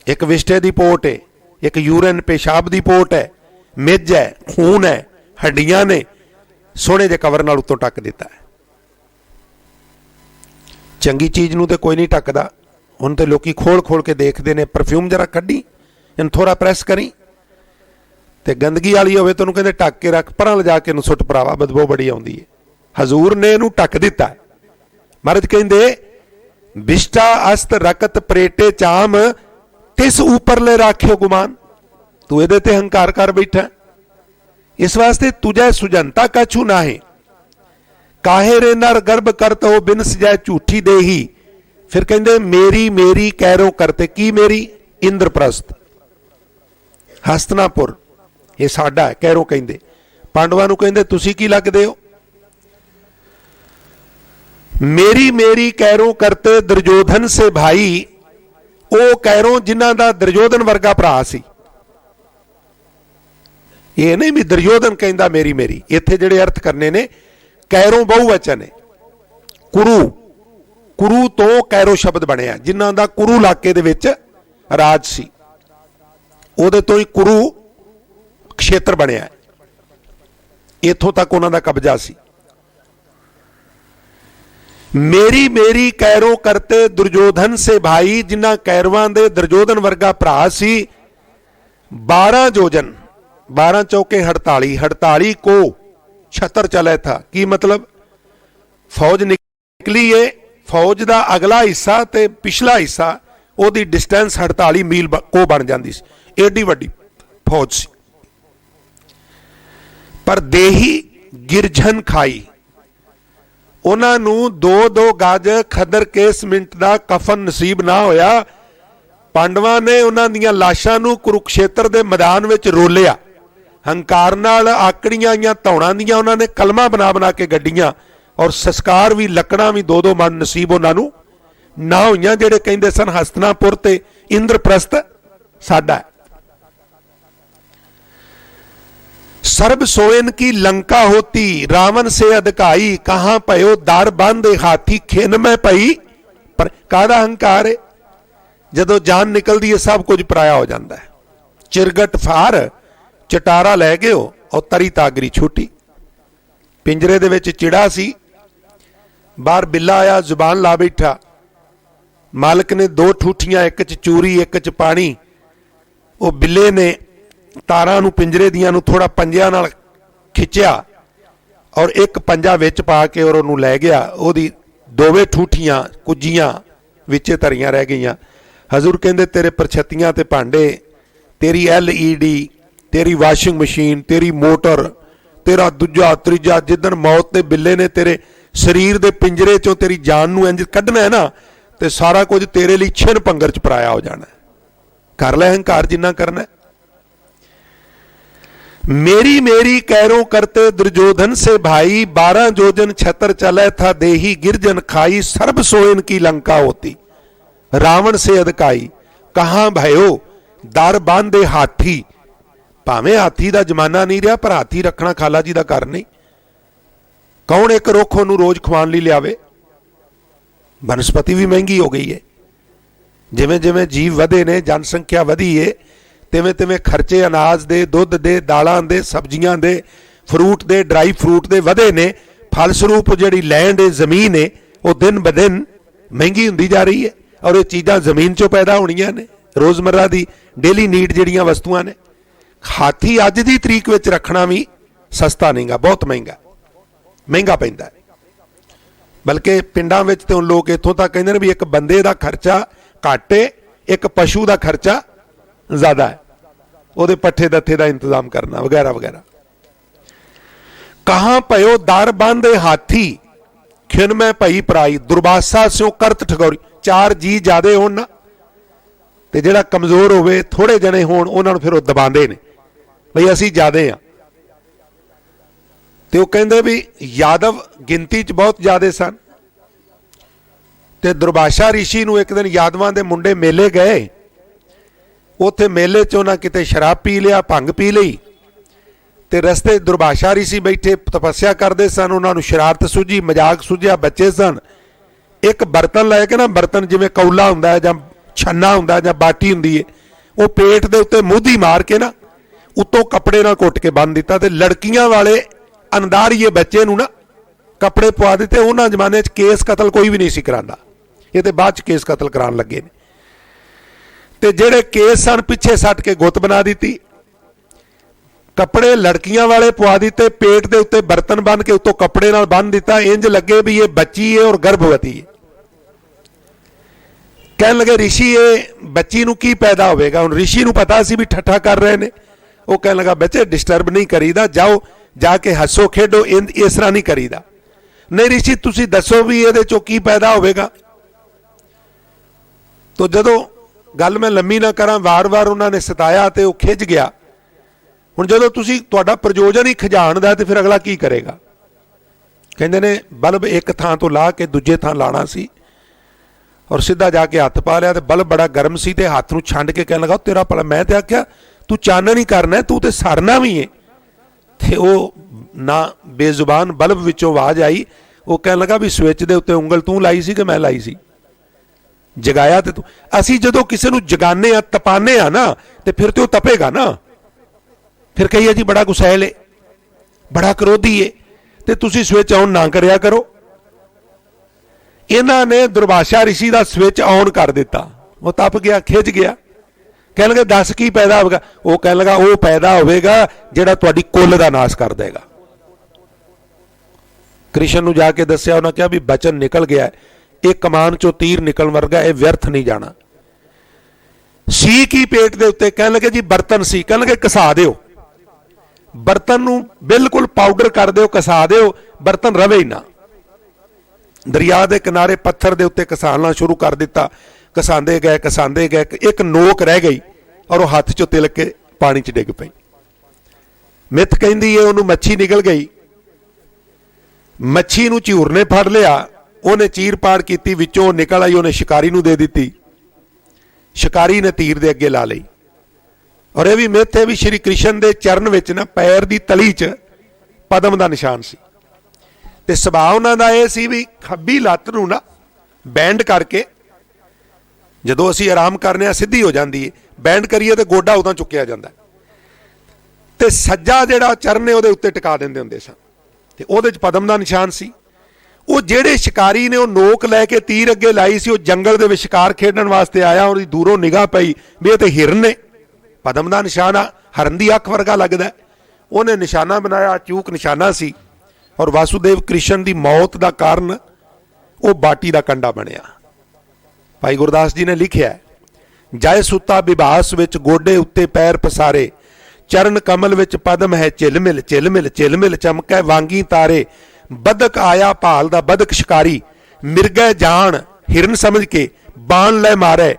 एक विष्टे की पोट है, एक यूरन पेशाब की पोट है, मिज है, खून है, हड्डियां ने, सोने के कवर नाल उत्तों ढक दिता है। चंगी चीज नूं ते कोई नहीं ढकदा, हुण ते लोकी खोल खोल के देखते हैं, परफ्यूम जरा कड्डी इन थोड़ा प्रेस करी, ते गंदगी वाली होवे तो कहते ढक के रख, परां लिजा के सुट भरावा बदबू बड़ी आउंदी है। हजूर ने इहनूं ढक दिता है। महाराज कहते विष्टा अस्त रकत प्रेटे चाम तिस ऊपरले राख्यो गुमान। तू इहदे ते हंकार कर बैठा, इस वास्ते तुझे सुजनता कछु नाहे काहे रे नर गर्भ करत हो बिनस जाए झूठी देही। फिर कहते मेरी मेरी कैरों करते, की मेरी? इंद्रप्रस्थ हस्तिनापुर ये साडा है, कैरों कहते। पांडवां नूं कहते तुसी की लगदे हो? मेरी मेरी कैरों करते दुर्योधन से भाई, वो कैरों जिन्हां दा दुर्योधन वर्गा भरा सी। ये नहीं भी दुर्योधन कहंदा मेरी मेरी, इत्थे जिहड़े अर्थ करने ने कैरों बहुवचन है। कुरु, कुरु तो कैरो शब्द बनिया, जिन्हां दा कुरु इलाके दे विच राज सी, उहदे तो ही कुरु क्षेत्र बनिया, इथों तक उन्हां दा कब्जा सी। मेरी मेरी कैरों करते दुर्योधन से भाई, जिन्हां कैरवां दे दुर्योधन वर्गा भरा सी। 12 जोजन 12 चौके 48, 48 को छतर चले था। की मतलब? फौज निकली है, फौज का अगला हिस्सा ते पिछला हिस्सा ओदी डिस्टेंस 48 मील को बन जाती सी, एडी वड्डी फौज सी। पर देही गिरझन खाई, उन्होंने 2-2 गज खदर के सीमेंट का कफन नसीब ना होया। पांडवां ने उन्हां दीयां लाशां नूं कुरुक्षेत्र के मैदान में रोलिया, हंकार नाल आकड़ियां आईयां धौणां दीयां उन्होंने कलमा बना बना के गड्डियां, और संस्कार भी लकड़ा भी 2-2 मन नसीब उन्होंने ना होईयां। जिहड़े कहंदे सन हस्तिनापुर ते इंद्रप्रस्थ साडा है। सर्ब सोयन की लंका होती रावण से अधिकाई, कहां पयो दार बांधे हाथी खिन में पई। पर काहदा हंकार है? जदों जान निकलती है सब कुछ पराया हो जाता है। चिरगट फार चटारा लै गए और तरी तागरी छूटी। पिंजरे दे विच चिड़ा सी, बाहर बिल्ला आया जुबान ला बैठा। मालिक ने 2 ठूठियां, एक च चूरी एक च पानी। वो बिल्ले ने तारां नूं पिंजरे दियां नूं थोड़ा पंजियां नाल खिंचिया और एक पंजा विच पा के और उहनूं लै गया। ओहदी 2 ठूठियां कुजियां विचे धरियां रह गईयां। हजूर कहंदे तेरे परछत्तियां ते भांडे, तेरी LED, तेरी वाशिंग मशीन, तेरी मोटर, तेरा दूजा त्रीजा, जिदन मौत के बिल्ले ने तेरे शरीर के पिंजरे चों तेरी जान नूं इंज कढना है ना, तो सारा कुछ तेरे लिए छिन पंगर च पराया हो जाना है। कर लै हंकार जिन्ना करना है। मेरी मेरी कैरों करते दुर्योधन से भाई, 12 जोजन छतर चले था देही गिरजन खाई। सर्ब सोयन की लंका होती रावण से अधिकाई, कहां भयो दर बांधे हाथी। भावें हाथी का जमाना नहीं रहा, पर हाथी रखना खाला जी का घर नहीं। कौन एक रुख उन्होंने रोज खवाण लई लियावे? वनस्पति भी महंगी हो गई है। जिवें जिवें जीव वधे ने, जनसंख्या वधी है, तिवें तिवें खर्चे अनाज दे, दुध दे, दालां दे, सब्जियां दे, फ्रूट दे, ड्राई फ्रूट दे वधे ने। फलस्वरूप जिहड़ी लैंड है, जमीन है, वो दिन ब दिन महंगी हुंदी जा रही है। और ये चीज़ां जमीन चों पैदा होणियां ने, रोज़मर्रा दी डेली नीड जिहड़ियां वस्तुआं ने। हाथी अज दी तरीक विच रखना भी सस्ता नहींगा, बहुत महंगा पैंदा है। बल्कि पिंडां विच ते हुण लोग इत्थों तक कहंदे ने भी एक बंदे दा खर्चा घट है, एक पशु का खर्चा ज़्यादा है, ਉਹਦੇ पट्ठे दत्थे का इंतजाम करना वगैरह वगैरह। कहाँ पयो दर बंदे हाथी खिन में पई पराई, दुर्वासा स्यों करत ठगौरी। चार जी ज्यादा होण ना ते जिहड़ा कमजोर होवे, थोड़े जने होण, उन्हां नूं फिर वो दबांदे ने बई असीं ज्यादा हाँ। ते वो कहंदे भी यादव गिनती च बहुत ज्यादा सन। ते दुर्वासा ऋषि नूं एक दिन यादवां दे मुंडे मेले गए, उत्थे मेले च उन्हां किते शराब पी लिया, भंग पी लई, ते रस्ते दुर्वासा ऋषि बैठे तपस्या करते सन। उन्होंने शरारत सूझी, मजाक सूझिया, बच्चे सन। एक बर्तन लैके ना, बर्तन जिवें कौला हुंदा है जां छन्ना हुंदा जां बाटी हुंदी है, वो पेट दे उत्ते मूधी मार के ना उत्तों कपड़े नाल घुट के बन दिता। ते लड़कियां वाले अनदारीए बच्चे नूं ना कपड़े पवा दिते। उन्हां जमाने च केस कतल कोई भी नहीं सी करांदा, ये ते बाद च केस कतल कराउण लगे ने। ते जिहड़े केस सन पिछे सट के गुत बना दी, कपड़े लड़कियां वाले पवा दिते, पेट के उत्ते बर्तन बन के उत्तों कपड़े नाल बन दिता, इंज लगे भी ये बच्ची है और गर्भवती है। कहने लगे ऋषि ये बच्ची नूं की पैदा होवेगा। हुण ऋषि नूं पता सी भी ठट्ठा कर रहे ने। वो कहने लगा बच्चे डिस्टर्ब नहीं करीदा, जाओ जाके हसो खेडो, इस तरह नहीं करीदा। नहीं ऋषि तुसीं दसो भी इहदे चों की पैदा होवेगा। तो जदों गल मैं लंबी ना करा, वार वार उन्होंने सताया तो वह खिंच गया। हुण जदों तुसीं तुहाडा प्रयोजन ही खिजाण दा ते फिर अगला की करेगा। कहंदे ने बल्ब एक थां तो ला के दूजे थां लाना सी और सीधा जाके हत्थ पा लिया, ते बल्ब बड़ा गर्म सी ते हत्थ नूं छंड के कहण लगा तेरा भला। मैं ते आख्या तू चानन ही करना, तू ते सरना भी है। ते वो ना बेजुबान बल्ब विचों आवाज आई, वो कहण लगा भी स्विच दे उत्ते उंगल तू लाई सी कि मैं लाई सी, जगाया ते तू। असीं जदों किसी नूं जगाने आ, तपाने आ ना, ते फिर तो तपेगा ना। फिर कहिए जी बड़ा गुस्सैल है, बड़ा क्रोधी है, ते तुसीं स्विच ऑन ना करिया करो। इन्हां ने दुर्वासा ऋषि का स्विच ऑन कर दिता, वो तप गया, खिंच गया। कह लगे दस की पैदा होगा। वो कह लगा वो पैदा होगा जिहड़ा तुहाडी कुल का नाश कर देगा। कृष्ण नूं जाके दस्सिया, उन्हें कहा भी बचन निकल गया, एक कमान चो तीर निकल वर्गा, ये व्यर्थ नहीं जाना। सी की पेट के उत्ते, कह लगे जी बर्तन सी, कह लगे घसा दिओ, बर्तन नूं बिल्कुल पाउडर कर दिओ, घसा दिओ, बर्तन रवे ही ना। दरिया के किनारे पत्थर के उत्ते घसाना शुरू कर दिता, घसांदे गए, एक नोक रह गई और वो हाथ चो तिलक के पानी च डिग पई। मिथ कहंदी है उन्होंने मच्छी निकल गई, मच्छी नूं झूर ने फड़ लिया, उन्हें चीर पाड़ की, विचों निकल आई, उन्हें शिकारी नूं दे दी, शिकारी ने तीर दे अगे ला लई। और यह भी मिथ है भी श्री कृष्ण के चरण विच ना पैर की तली च पदम का निशान सी। ते सुभाव उन्हां दा इह सी भी खब्बी लत्त नूं ना बैंड करके, जदों असीं आराम करने सीधी हो जाती है, बैंड करिए तो गोडा उदों चुक्या जाता है, ते सज्जा जिहड़ा चरण है उहदे उत्ते टिका दिंदे हुंदे सन, ते उहदे च पदम का निशान सी। वो जिहड़े शिकारी ने वो नोक लैके तीर अगे लाई सी, वो जंगल दे विच शिकार खेडण वास्ते आया, और दूरों निगाह पई भी ये तो हिरन ने, पदम का निशान आ, हरन की अख वर्गा लगदा। उन्हें निशाना बनाया, चूक निशाना सी, और वासुदेव कृष्ण की मौत का कारण वो बाटी का कंडा बनया। भाई गुरदास जी ने लिखिया, जाए सुता विभास विच गोडे उत्ते पैर पसारे, चरण कमल विच पदम है चिलमिल चिलमिल चिलमिल, चमकै वांगी तारे, बदक आया भाल दा बदक शिकारी, मिर्गै जान हिरन समझ के बाण लै मारे,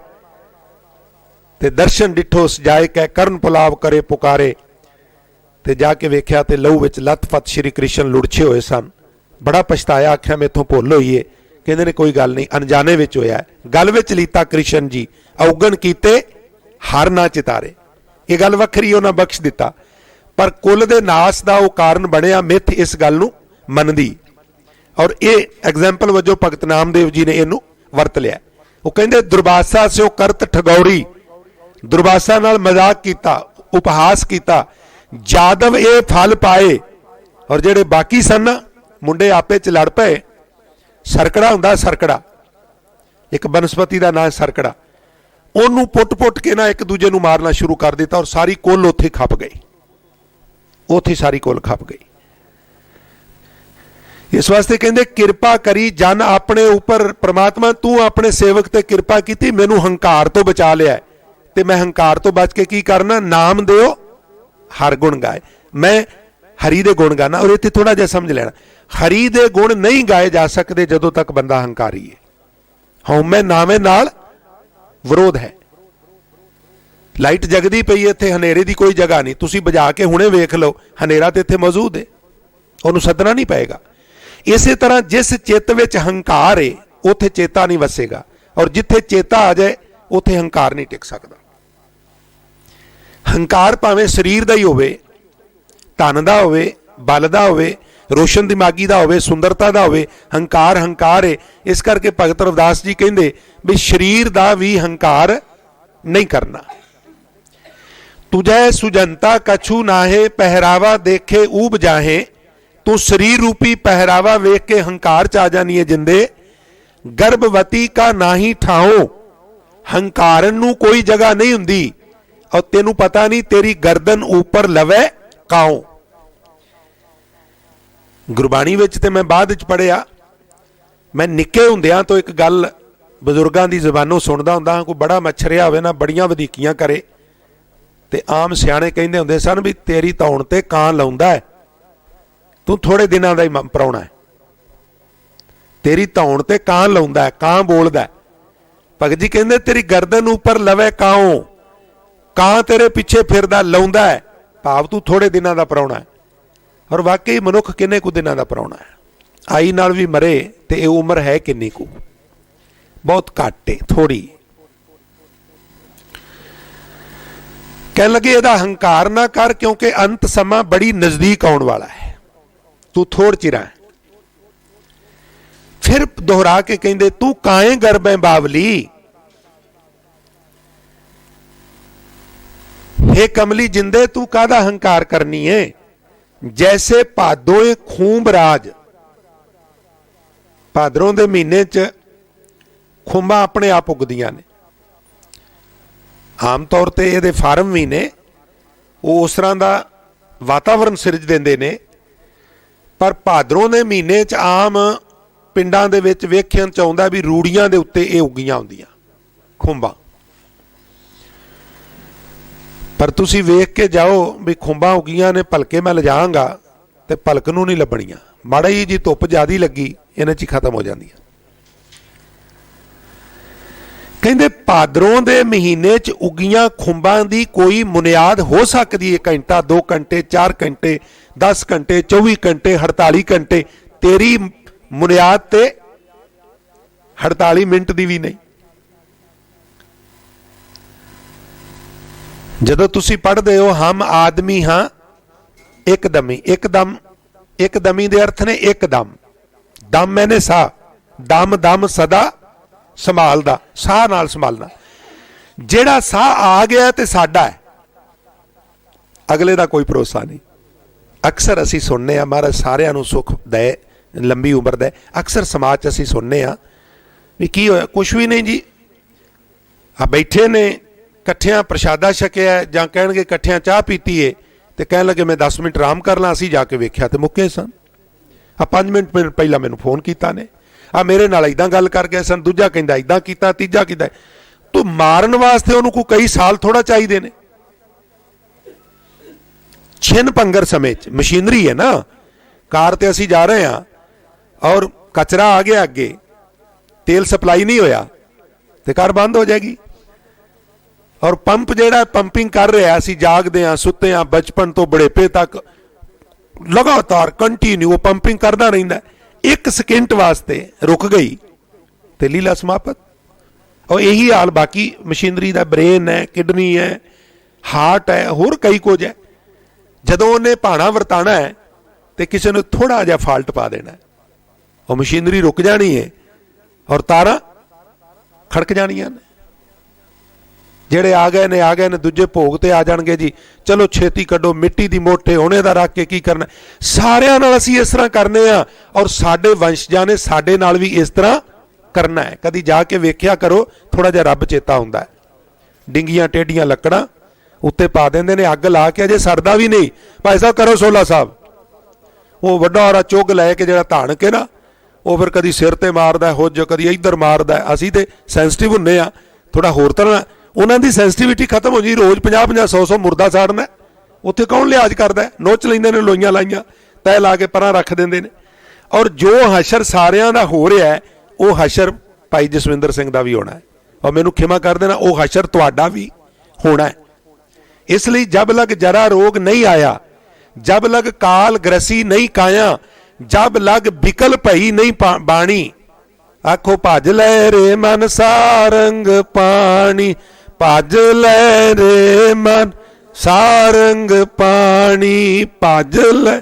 ते दर्शन डिठो सजाए कै करन पुलाव करे पुकारे। ते जाके वेख्या ते लहू विच लथपथ श्री कृष्ण लुड़छे हुए सन। बड़ा पछताया, आख्या मेथों भुल होई है। कहंदे ने कोई गल नहीं, अनजाने विच होया है, गल विच लीता कृष्ण जी, औगण कीते हर ना चितारे। ये गल वखरी उन्हां बख्श दिता, पर कुल दे नाश दा वो कारण बनिया मिथ इस गल नूं मनदी। और ये एग्जाम्पल वजों भगत नामदेव जी ने इनू वरत लिया। वो कहंदे दुर्वासा स्यों करत ठगौरी, दुर्वासा नाल मजाक कीता, उपहास कीता, जादव ये फल पाए। और जेडे बाकी सन ना मुंडे आपे च लड़ पे। सरकड़ा हुंदा, सरकड़ा एक बनस्पति का नाम सरकड़ा, ओनू पुट पुट के ना एक दूजे नूं मारना शुरू कर दिता, और सारी कुल उत्थे खप गई, उत्थे सारी कुल खप गई। इस वास्ते कहते किरपा करी जन अपने उपर, परमात्मा तू अपने सेवक ते किरपा की, मैनू हंकार तो बचा लिया ते मैं हंकार तो बच के की करना, नाम दिओ हर गुण गाए। मैं हरी दे गुण गाना। और इत्थे थोड़ा जिहा समझ लेना, हरी दे गुण नहीं गाए जा सकते जदों तक बंदा हंकारी है। हौमे नावे नाल विरोध है। लाइट जगदी पई इत्थे, हनेरे की कोई जगह नहीं, तुसीं बुझा के हुणे वेख लो, हनेरा तो इत्थे मौजूद है, उहनूं सदना नहीं पएगा। इस तरह जिस चित्त विच हंकार है उत्थे चेता नहीं वसेगा, और जिथे चेता आ जाए उत्थे हंकार नहीं टिक सकता। हंकार भावें शरीर का ही होवे, धन का होवे, बल का होवे, रोशन दिमागी का होवे, सुंदरता का होवे, हंकार हंकार है। इस करके भगत रविदास जी कहते भी शरीर का भी हंकार नहीं करना। तुझे सुजनता कछु नाहे, पहरावा देखे ऊब जाहे। तू शरीर रूपी पहरावा वेख के हंकार च आ जानी है जिंदे। गर्भवती का नाही ठाओ, हंकारन नू कोई जगह नहीं हुंदी, और तेनू पता नहीं तेरी गर्दन ऊपर लवे काओ। गुरबाणी विच ते मैं बाद विच पढ़िया, मैं निक्के हुंदियां तो एक गल बजुर्गां दी ज़बानों सुनदा हुंदा हां, कोई बड़ा मच्छरिया होवे ना, बड़ियां वधीकियां करे, ते आम सियाणे कहंदे हुंदे सन भी तेरी धौण ते कां लाउंदा है, तू थोड़े दिनों का ही पराउणा है। तेरी धौण ते कां लाउंदा है, कां बोलदा है। भगत जी कहंदे तेरी गर्दन ऊपर लवे काओ, कां तेरे पिछे फिरदा लाउंदा है, भाव तू थोड़े दिनों का पराउणा है। और वाकई मनुख किन्ने कु दिनों का पराउणा है। आई नाल भी मरे ते ये उम्र है किन्नी कु, बहुत घट है, थोड़ी। कह लगे इहदा हंकार ना कर, क्योंकि अंत समा बड़ी नजदीक आउण वाला है, तू थोड़ चिरा है। फिर दोहरा के कहंदे तू काए गर्भे बावली, हे कमली जिंदे तू कादा हंकार करनी है। जैसे भादोए खूंब राज, भादरों के महीने च खुंबा अपने आप उगदियां ने। आम तौर पर ये फार्म भी ने, वो उस तरह का वातावरण सिरज देंदे ने, पर भादरों के महीने च आम पिंडां दे विच वेखण च आउंदा भी रूड़ियां दे उत्ते ये उगियां हुंदियां खुंबां। पर तुसी वेख के जाओ भी खुंबां उगियां ने, भलके मैं लिजांगा ते भलक नूं नहीं लभणियां, माड़ा जी धुप ज्यादा लगी इन्हां च ही खत्म हो जांदियां। कहंदे भादरों दे महीने च उगियां खुंबां दी कोई मुनियाद हो सकदी है, घंटा 2 घंटे 4 घंटे 10 घंटे 24 घंटे 48 घंटे, तेरी मुनियाद ते 48 मिनट दी भी नहीं। जदों तुसी पढ़दे हो हम आदमी हाँ एकदमी, एकदम एकदमी दे अर्थ ने एकदम, दम मैंने सा, दम दम सदा संभालदा, साह नाल संभालना। जेड़ा साह आ गया ते साडा है, अगले दा कोई भरोसा नहीं। अक्सर असी सुनने महाराज सारियां नूं सुख दे, लंबी उम्र दे। अक्सर समाज च असी सुनने भी की होया, कुछ भी नहीं जी, आ बैठे ने कट्ठियां प्रशादा छकिया जां कहणगे कट्ठियां चाह पीती है, तो कह लगे मैं 10 मिनट आराम कर ला, असी जाके वेख्या तो मुक्के सन। 5 मिनट पहला मैनूं फोन कीता ने, मेरे नाल इदां गल कर गए सन, दूजा कहंदा इदां कीता, तीजा कीता। तो मारन वास्ते उहनूं कोई कई साल थोड़ा चाहिए ने। छिन पंगर समय च मशीनरी है ना, कार ते असी जा रहे हैं और कचरा आ गया अगे, तेल सप्लाई नहीं होया तो कार बंद हो जाएगी। और पंप जेड़ा पंपिंग कर रहा, असी जागदे हां, सुत्ते हां, बचपन तो बुढ़ेपे तक लगातार कंटिन्यू वो पंपिंग करता रहिंदा। 1 सेकेंड वास्ते रुक गई तो लीला समाप्त। और यही हाल बाकी मशीनरी का, ब्रेन है, किडनी है, हार्ट है, होर कई कुछ है। जदों उन्हें भाणा वरताना है तो किसी ने थोड़ा जिहा फाल्ट पा देना है, और मशीनरी रुक जानी है और तारा खड़क जानियां ने। जेड़े आ गए ने दूजे भोग ते आ जाणगे जी, चलो छेती कड्डो, मिट्टी दी मोटे होने दा रख के की करना। सारियां नाल असीं इस तरह करने आ, और साडे वंशजां ने साडे नाल भी इस तरह करना है। कदी जाके वेख्या करो, थोड़ा जिहा रब चेता हुंदा है। डिंगियां टेढ़ियां लकड़ां उत्ते पा देंदे ने, अग ला के, अजे सरदा भी नहीं। भाई साहब करो 16 साहब, ਉਹ ਵੱਡਾ ਔਰਾ ਚੁੱਗ ਲੈ ਕੇ ਜਿਹੜਾ ਧਾਣ ਕੇ ਨਾ ਉਹ ਫਿਰ ਕਦੀ ਸਿਰ ਤੇ ਮਾਰਦਾ ਹੁੱਜ, ਕਦੀ ਇੱਧਰ ਮਾਰਦਾ। ਅਸੀਂ ਤੇ ਸੈਂਸਿਟਿਵ ਹੁੰਦੇ ਆ ਥੋੜਾ ਹੋਰ ਤਰ੍ਹਾਂ, ਉਹਨਾਂ ਦੀ ਸੈਂਸਿਟਿਵਿਟੀ ਖਤਮ ਹੋ ਜੀ। ਰੋਜ਼ 50-50 100-100 ਮੁਰਦਾ ਸਾੜਨਾ, ਉੱਥੇ ਕੌਣ ਲਿਹਾਜ਼ ਕਰਦਾ? ਨੋਚ ਲੈਂਦੇ ਨੇ, ਲੋਈਆਂ ਲਾਈਆਂ ਤੈ ਲਾ ਕੇ ਪਰਾਂ ਰੱਖ ਦਿੰਦੇ ਨੇ। ਔਰ ਜੋ ਹਸ਼ਰ ਸਾਰਿਆਂ ਦਾ ਹੋ ਰਿਹਾ ਹੈ ਉਹ ਹਸ਼ਰ ਭਾਈ ਜਸਵਿੰਦਰ ਸਿੰਘ ਦਾ ਵੀ ਹੋਣਾ ਹੈ। ਔਰ ਮੈਨੂੰ ਖਿਮਾ ਕਰ ਦੇਣਾ, ਉਹ ਹਸ਼ਰ ਤੁਹਾਡਾ ਵੀ ਹੋਣਾ ਹੈ। ਇਸ ਲਈ ਜਬ ਲਗ ਜਰਾ ਰੋਗ ਨਹੀਂ ਆਇਆ, ਜਬ ਲਗ ਕਾਲ ਗ੍ਰਸੀ ਨਹੀਂ ਕਾਇਆ, ਜਬ ਲਗ ਬਿਕਲ ਭਈ ਨਹੀਂ ਬਾਣੀ, ਆਖੋ ਭਜ ਲੈ ਰੇ ਮਨ ਸਾਰੰਗ ਪਾਣੀ, ਭਜ ਲੈ ਰੇ ਮਨ ਸਾਰੰਗ ਪਾਣੀ, ਭਜ ਲੈ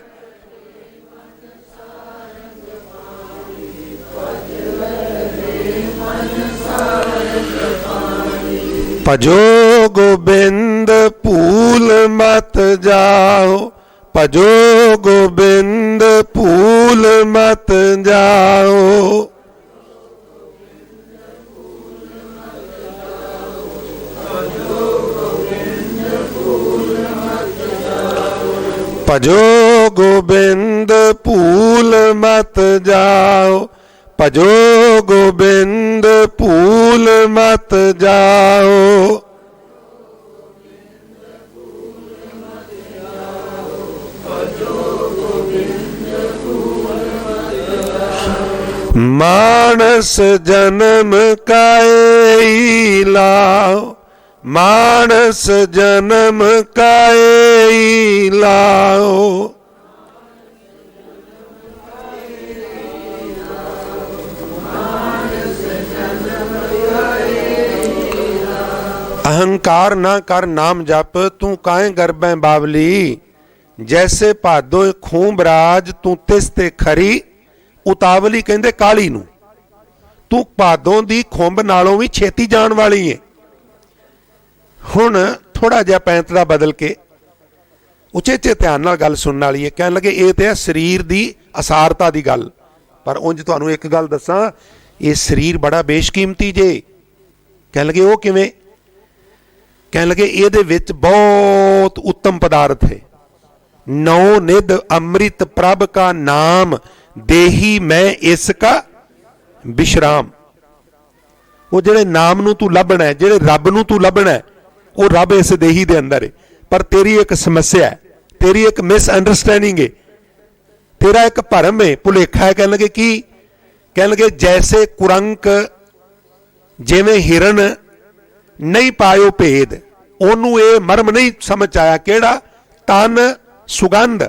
ਭਜੋ ਗੋਬਿੰਦ ਭੂਲ ਮਤ ਜਾਓ, ਭਜੋ ਗੋਬਿੰਦ ਭੂਲ ਮਤ ਜਾਓ। ਭਜੋ ਗੋਬਿੰਦ ਭੂਲ ਮਤ ਜਾਓ, ਭਜੋ ਗੋਬਿੰਦ ਭੂਲ ਮਤ ਜਾਓ। ਮਾਨਸ ਜਨਮ ਕਾਇ ਲਾਓ, ਮਾਨਸ ਜਨਮ ਕਾਇ ਲਾਓ। अहंकार ना कर नाम जप, तू काए गर्भै बावली, जैसे भादो खूब राज तू तिस ते खरी, उतावली कहंदे काली नू, तू भादों दी खुंब नालों भी छेती जान वाली है। हुण थोड़ा जिहा पैंतड़ा बदल के उचेचे ध्यान नाल गल सुनने वाली है। कहन लगे ये तो है शरीर दी असारता दी गल, पर उंज तुहानूं एक गल दसां, ये शरीर बड़ा बेशकीमती जे। कहन लगे वो किवें? कहने लगे ये विच बहुत उत्तम पदार्थ है। नौ निध अमृत प्रभ का नाम, देही मैं इसका विश्राम। वो जेड़े नाम नू तू लभना है, जेड़े रब नू तू लभना है, वो रब इस देही दे अंदर है। पर तेरी एक समस्या है, तेरी एक मिसअंडरस्टैंडिंग है, तेरा एक भरम है, भुलेखा है। कहने लगे की? कहने लगे जैसे कुरंक जिवें हिरन नहीं पायो भेद, ओनू ये मर्म नहीं समझ आया। केड़ा? तन सुगंध,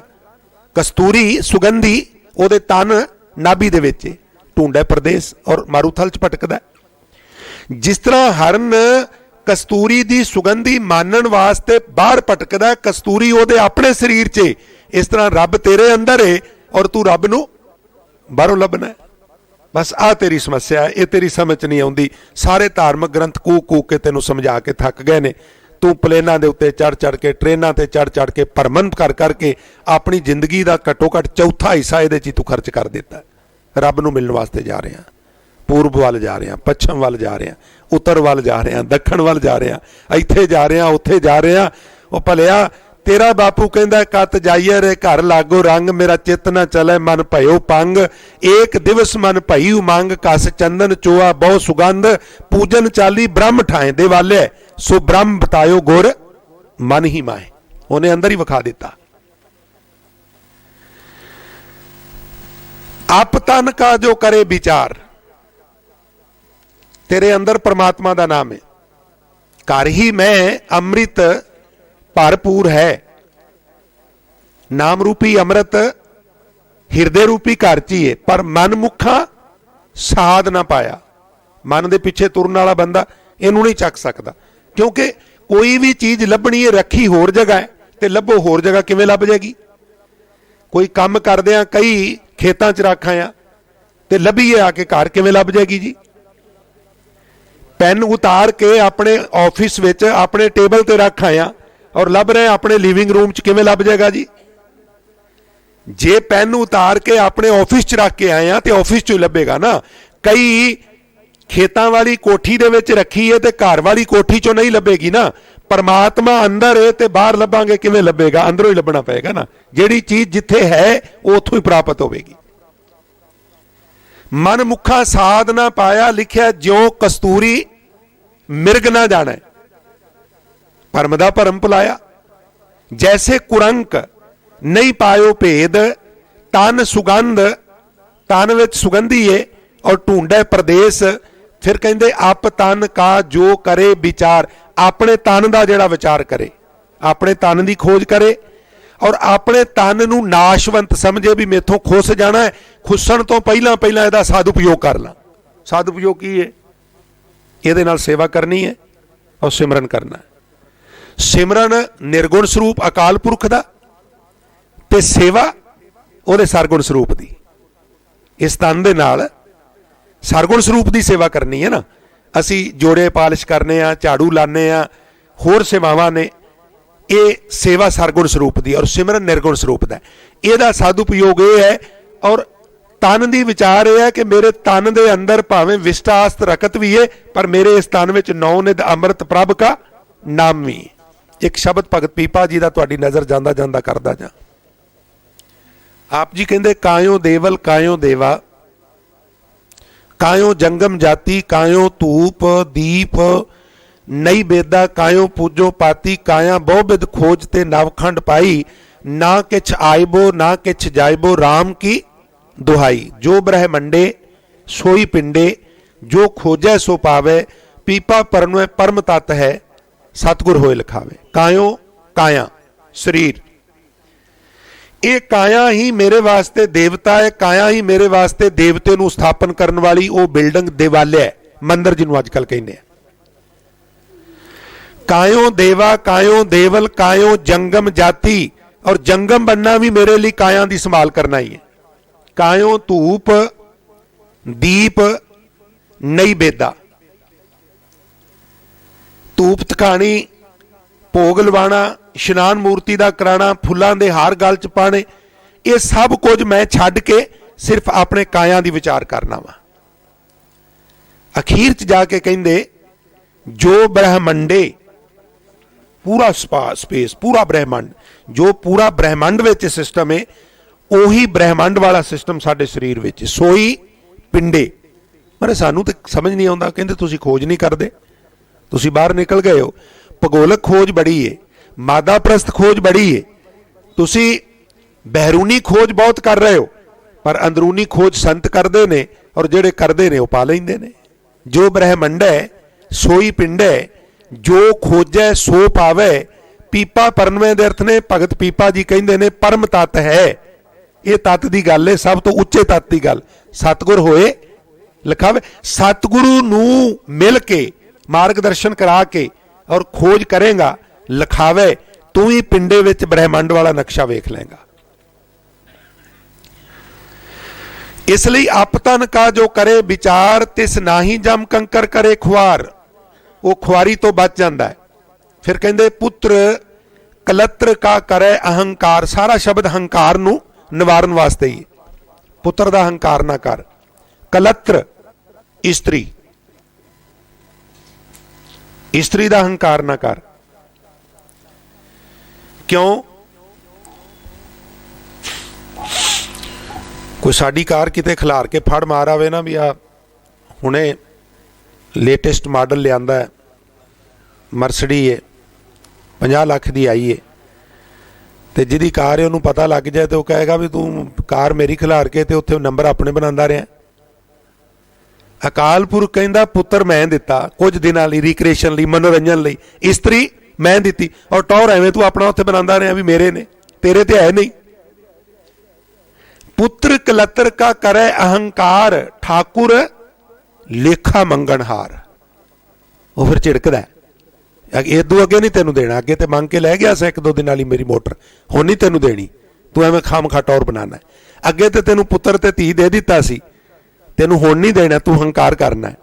कस्तूरी सुगंधी ओदे तन नाभि दे विच ढूंढे प्रदेश और मारूथल च भटकदा। जिस तरह हरन कस्तूरी दी सुगंधी मानन वास्ते बाहर भटकदा, कस्तूरी ओदे अपने शरीर च, इस तरह रब तेरे अंदर है और तू रब नू बाहरों लभना है। बस आ तेरी समस्या है, ये तेरी समझ नहीं आउंदी। सारे धार्मिक ग्रंथ कूक कूक के तेनों समझा के थक गए ने। तू प्लेनां दे उत्ते चढ़ चढ़ के, ट्रेनां ते चढ़ चढ़ के, भरमन कर करके अपनी जिंदगी का घट्टो घट चौथा हिस्सा ये तू खर्च कर दिता। रब नूं मिलण वास्ते जा रहे हैं, पूर्व वाल जा रहे हैं, पश्चिम वाल जा रहे हैं, उत्तर वाल जा रहे हैं, दक्षिण वाल जा रहे हैं, इत्थे जा रहे हैं, उत्थे जा रहे हैं। वो भलिया तेरा बापू कहंदा कत जाइए रे घर लागो रंग, मेरा चित न चले मन भयो पंग, एक दिवस मन भई उमंग, कस चंदन चोआ बहु सुगंध, पूजन चाली ब्रह्म ठाए देवाले, सो ब्रह्म बतायो गुर मन ही माए। उन्हें अंदर ही विखा दिता। आप तन का जो करे विचार, तेरे अंदर परमात्मा का नाम है। घर ही में अमृत भरपूर है, नाम रूपी अमृत हिरदे रूपी घर च ही है, पर मन मुखा साध ना पाया। मन के पिछे तुरन वाला बंदा इनू नहीं चक सकता, क्योंकि कोई भी चीज लभनी है रखी होर जगह है तो लभो होर जगह किवें लभ जाएगी। कोई काम करदे आ कई खेतां च रख आया तो लभीए आके घर किवें लभ जाएगी जी। पेन उतार के अपने ऑफिस विच अपने टेबल ते रख आया और लभ रहे अपने लिविंग रूम च किवें लभ जाएगा जी। जे पेन उतार के अपने ऑफिस च रख के आए हैं तो ऑफिस चो लभेगा ना। कई खेतां वाली कोठी दे विच रखी है तो घर वाली कोठी चो नहीं लभेगी ना। परमात्मा अंदर है तो बाहर लभांगे किवें लभेगा? अंदरों ही लभना पेगा ना। जिहड़ी चीज जिथे है वो उत्थों ही प्राप्त होगी। मन मुखा साध ना पाया, लिखिया ज्यों कस्तूरी मिर्ग ना जाने। भरम दा भरम भुलाया, जैसे कुरंक नहीं पायो भेद, तन सुगंध तन विच सुगंधी है और ढूंढे प्रदेश। फिर कहते आप तन का जो करे विचार, अपने तन का जिहड़ा विचार करे, अपने तन की खोज करे और अपने तन नूं नाशवंत समझे भी मेथों खुस जाना है, खुसन तो पहला पहला इहदा सदुपयोग कर ला। सदुपयोग की है? इहदे नाल सेवा करनी है और सिमरन करना है। सिमरन निर्गुण स्वरूप अकाल पुरख दा ते सेवा उहदे सरगुण स्वरूप दी। इस तन दे नाल सरगुण स्वरूप की सेवा करनी है ना। असी जोड़े पालिश करने, झाड़ू लाने, होर सेवावां ने, ये सेवा सरगुण स्वरूप की और सिमरन निर्गुण स्वरूप का। यदा सदुपयोग ये है और तन की विचार यह है कि मेरे तन के अंदर भावें विष्टास्त रकत भी है, पर मेरे इस तन में नौनिध अमृत प्रभ का नाम भी। एक शब्द भगत पीपा जी का तुहाडी नज़र जांदा जांदा करदा जा। आप जी कहते कायो देवल कायो देवा, कायो जंगम जाति, कायो धूप दीप नई बेदा, कायो पूजो पाती, काया बहुबिद खोज ते नवखंड पाई, ना किछ आयबो ना किछ जायबो, राम की दुहाई। जो ब्रह्मंडे सोई पिंडे, जो खोजै सो पावे, पीपा परनवे परम तत् है, सतगुर होए लिखावे। कायो काया शरीर, ये काया ही मेरे वास्ते देवता है, काया ही मेरे वास्ते देवते नूं स्थापन करने वाली वो बिल्डिंग देवालय है, मंदिर जिन्होंने अजकल कहते हैं। कायो देवा कायो देवल कायो जंगम जाति, और जंगम बनना भी मेरे लिए काया की संभाल करना ही है। कायो धूप दीप नई बेदा, धूप तखानी भोग लवाना, इशनान मूर्ति का कराना, फुलों के हार गल च पाने, ये सब कुछ मैं छड्ड के सिर्फ अपने काया की विचार करना वा। अखीर च जाके कहंदे जो ब्रह्मंडे, पूरा स्पेस पूरा ब्रह्मंड, जो पूरा ब्रह्मंड विच सिस्टम है उही ब्रह्मंड वाला सिस्टम साडे शरीर विच। सोई पिंडे, मरे सानू तो समझ नहीं आता, कहंदे तुसीं खोज नहीं करदे, तुसीं बाहर निकल गए हो। भूगोलक खोज बड़ी है, मादा प्रस्त खोज बड़ी है, तुसीं बहरूनी खोज बहुत कर रहे हो, पर अंदरूनी खोज संत करते ने और जेड़े करते ने वो पा लेंदे ने। जो ब्रह्मंड है सोई पिंड है, जो खोजै सो पावे, पीपा परनवे दे अर्थ ने भगत पीपा जी कहंदे ने परम तत्त है। ये तत्त की गल है, सब तो उच्चे तत्त की गल। सतगुर होए लिखावे, सतगुरु नूं मिल के मार्गदर्शन करा के और खोज करेगा लिखावे, तू ही पिंडे विच ब्रह्मंड वाला नक्शा वेख लेगा। इसलिए अपतन का जो करे विचार, तिस नाही जम कंकर करे खुआर, वो खुआरी तो बच जाता है। फिर कहते पुत्र कलत्र का करे अहंकार, सारा शब्द अहंकार नूं निवारण वास्ते ही। पुत्र का अहंकार ना कर, कलत्र स्त्री, स्त्री का अहंकार ना कर। क्यों? कोई साड़ी कार किते खिलार के फड़ मार आवे ना भी, आ हुणे लेटेस्ट मॉडल लिया है, मर्सडी है 50 लाख की आई है, तो जिहदी कार है उन्होंने पता लग जाए तो वह कहेगा भी तू कार मेरी खिलार के ते उत्थे नंबर अपने बनाता रहा। अकाल पुरख कहंदा पुत्र मैं दिता कुछ दिनों लई, रिक्रिएशन लई, मनोरंजन लई, इस्त्री मैं दी, और टौर एवें तू अपना उत्थे बनाता रहा भी मेरे ने, तेरे ते है नहीं। पुत्र कलत्र का करे अहंकार, ठाकुर लेखा मंगणहार। वो फिर झिड़कदा है, इदू अगे नहीं तेनू देना, अगे तो मंग के लै गया सा 1-2 दिन वाली मेरी मोटर, हुण नहीं तेनू देनी, तू एवें खाम खा टौर बनाना है। अगे तो तेनू पुत्र ते धी दे दिता सी, तेनू हुण नहीं देना, तू हंकार करना है।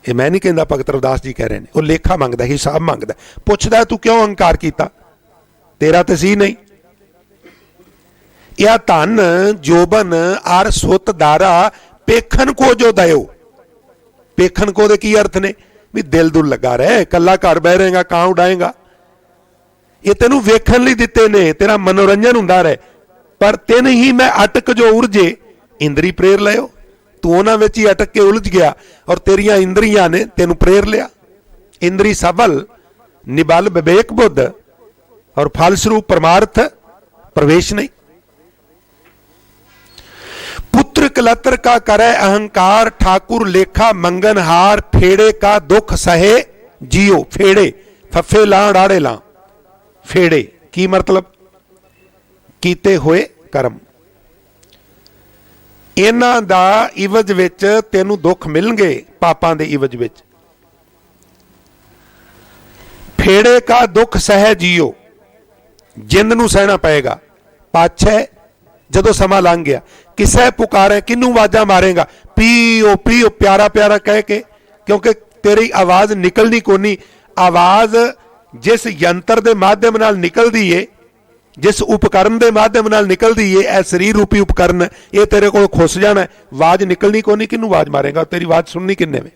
ये मैं नहीं कहता, भगत रविदास जी कह रहे हैं, वो लेखा मंगदा, हिसाब मंगदा, पुछदा तू क्यों हंकार किया, तेरा तो सी नहीं। या धन जोबन आर सुत दारा पेखन को जो दयो, पेखन को दे की अर्थ ने, भी दिल दुल लगा रहे, कला घर बह रहेगा, ਕਾਂ उड़ाएगा। ये तेनू वेखण लई दिते ने, तेरा मनोरंजन हुंदा रहे, पर तिन ही मैं अटक जो उलझे इंद्री प्रेर लियो। तू उन्हां विच ही अटक के उलझ गया और तेरिया इंद्रियां ने तेनू प्रेर लिया। इंद्री सबल निबल विवेक बुद्ध और फलस्वरूप परमार्थ प्रवेश नहीं। पुत्र कलत्र का करे अहंकार, ठाकुर लेखा मंगनहार, फेड़े का दुख सहे जियो। फेड़े फफे ला राड़े ला, फेड़े की मतलब कीते होए कर्म, इन्हां दा इवज विच तेनू दुख मिलणगे, पापां दे इवज विच। फेड़े का दुख सह जियो, जिंद नू सहना पएगा। पाछे जदों समा लंघ गया, किसे पुकारे किनू आवाजा मारेगा, पीओ पीओ प्यारा प्यारा कह के, क्योंकि तेरी आवाज निकलनी कोनी। आवाज जिस यंत्र के माध्यम नाल निकलदी है, जिस उपकरण के माध्यम नाल निकलदी है, यह शरीर रूपी उपकरण, ये तेरे को खुस जाना है, आवाज निकलनी कोनी, किनू आवाज मारेगा, तेरी आवाज सुननी किन्ने में।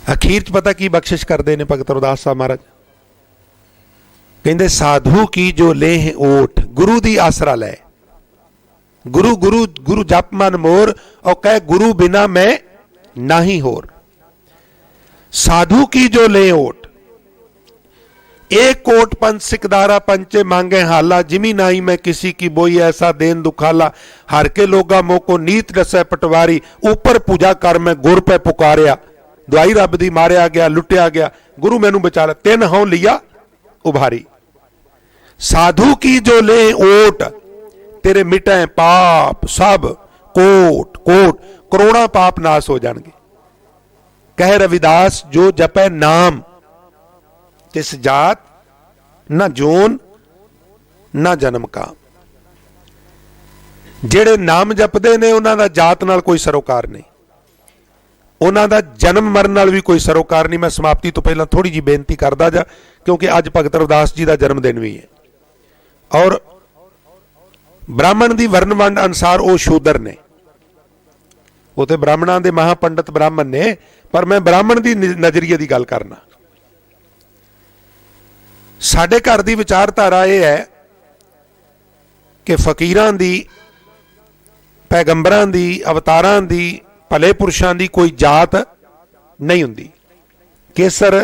अखीर च पता की बख्शिश करते हैं भगत रविदास साहब महाराज, कहते साधु की जो लेह ओठ, गुरु दी आसरा लै। गुरु गुरु गुरु जप मन मोर, और कह गुरु बिना मैं नाही होर। साधु की जो ले ओट, एक कोट पंच सिकदारा पंचे मांगे हाला, जिमी नाई मैं किसी की बोई ऐसा देन दुखाला। हर के लोगा मोको नीत दसै पटवारी, ऊपर पूजा कर मैं गुर पे पुकारिया। दवाई रब दी मारिया गया, लुटिया गया, गुरु मैनू बचा ला, तिन हों लिया उभारी। साधु की जो ले ओट, तेरे मिटे पाप सब, कोट कोट करोड़ा पाप नाश हो जाएंगे। कह रविदास जो जपै नाम, तिस जात ना जोन ना जन्म का। जेड़े नाम जपदे ने उन्हां दा जात नाल कोई सरोकार नहीं, उन्हां दा जन्म मरण नाल भी कोई सरोकार नहीं। मैं समाप्ति तो पहला थोड़ी जी बेनती करदा जा, क्योंकि अज भगत रविदास जी का जन्मदिन भी है, और ब्राह्मण की वर्ण वंड अनुसार वो शूदर ने, वो तो ब्राह्मणों के महापंडित ब्राह्मण ने, पर मैं ब्राह्मण की नजरिए की गल करना। साडे घर की विचारधारा यह है कि फकीरां दी, पैगंबरां दी, अवतारां दी, भले पुरुषां दी कोई जात नहीं हुंदी। केसर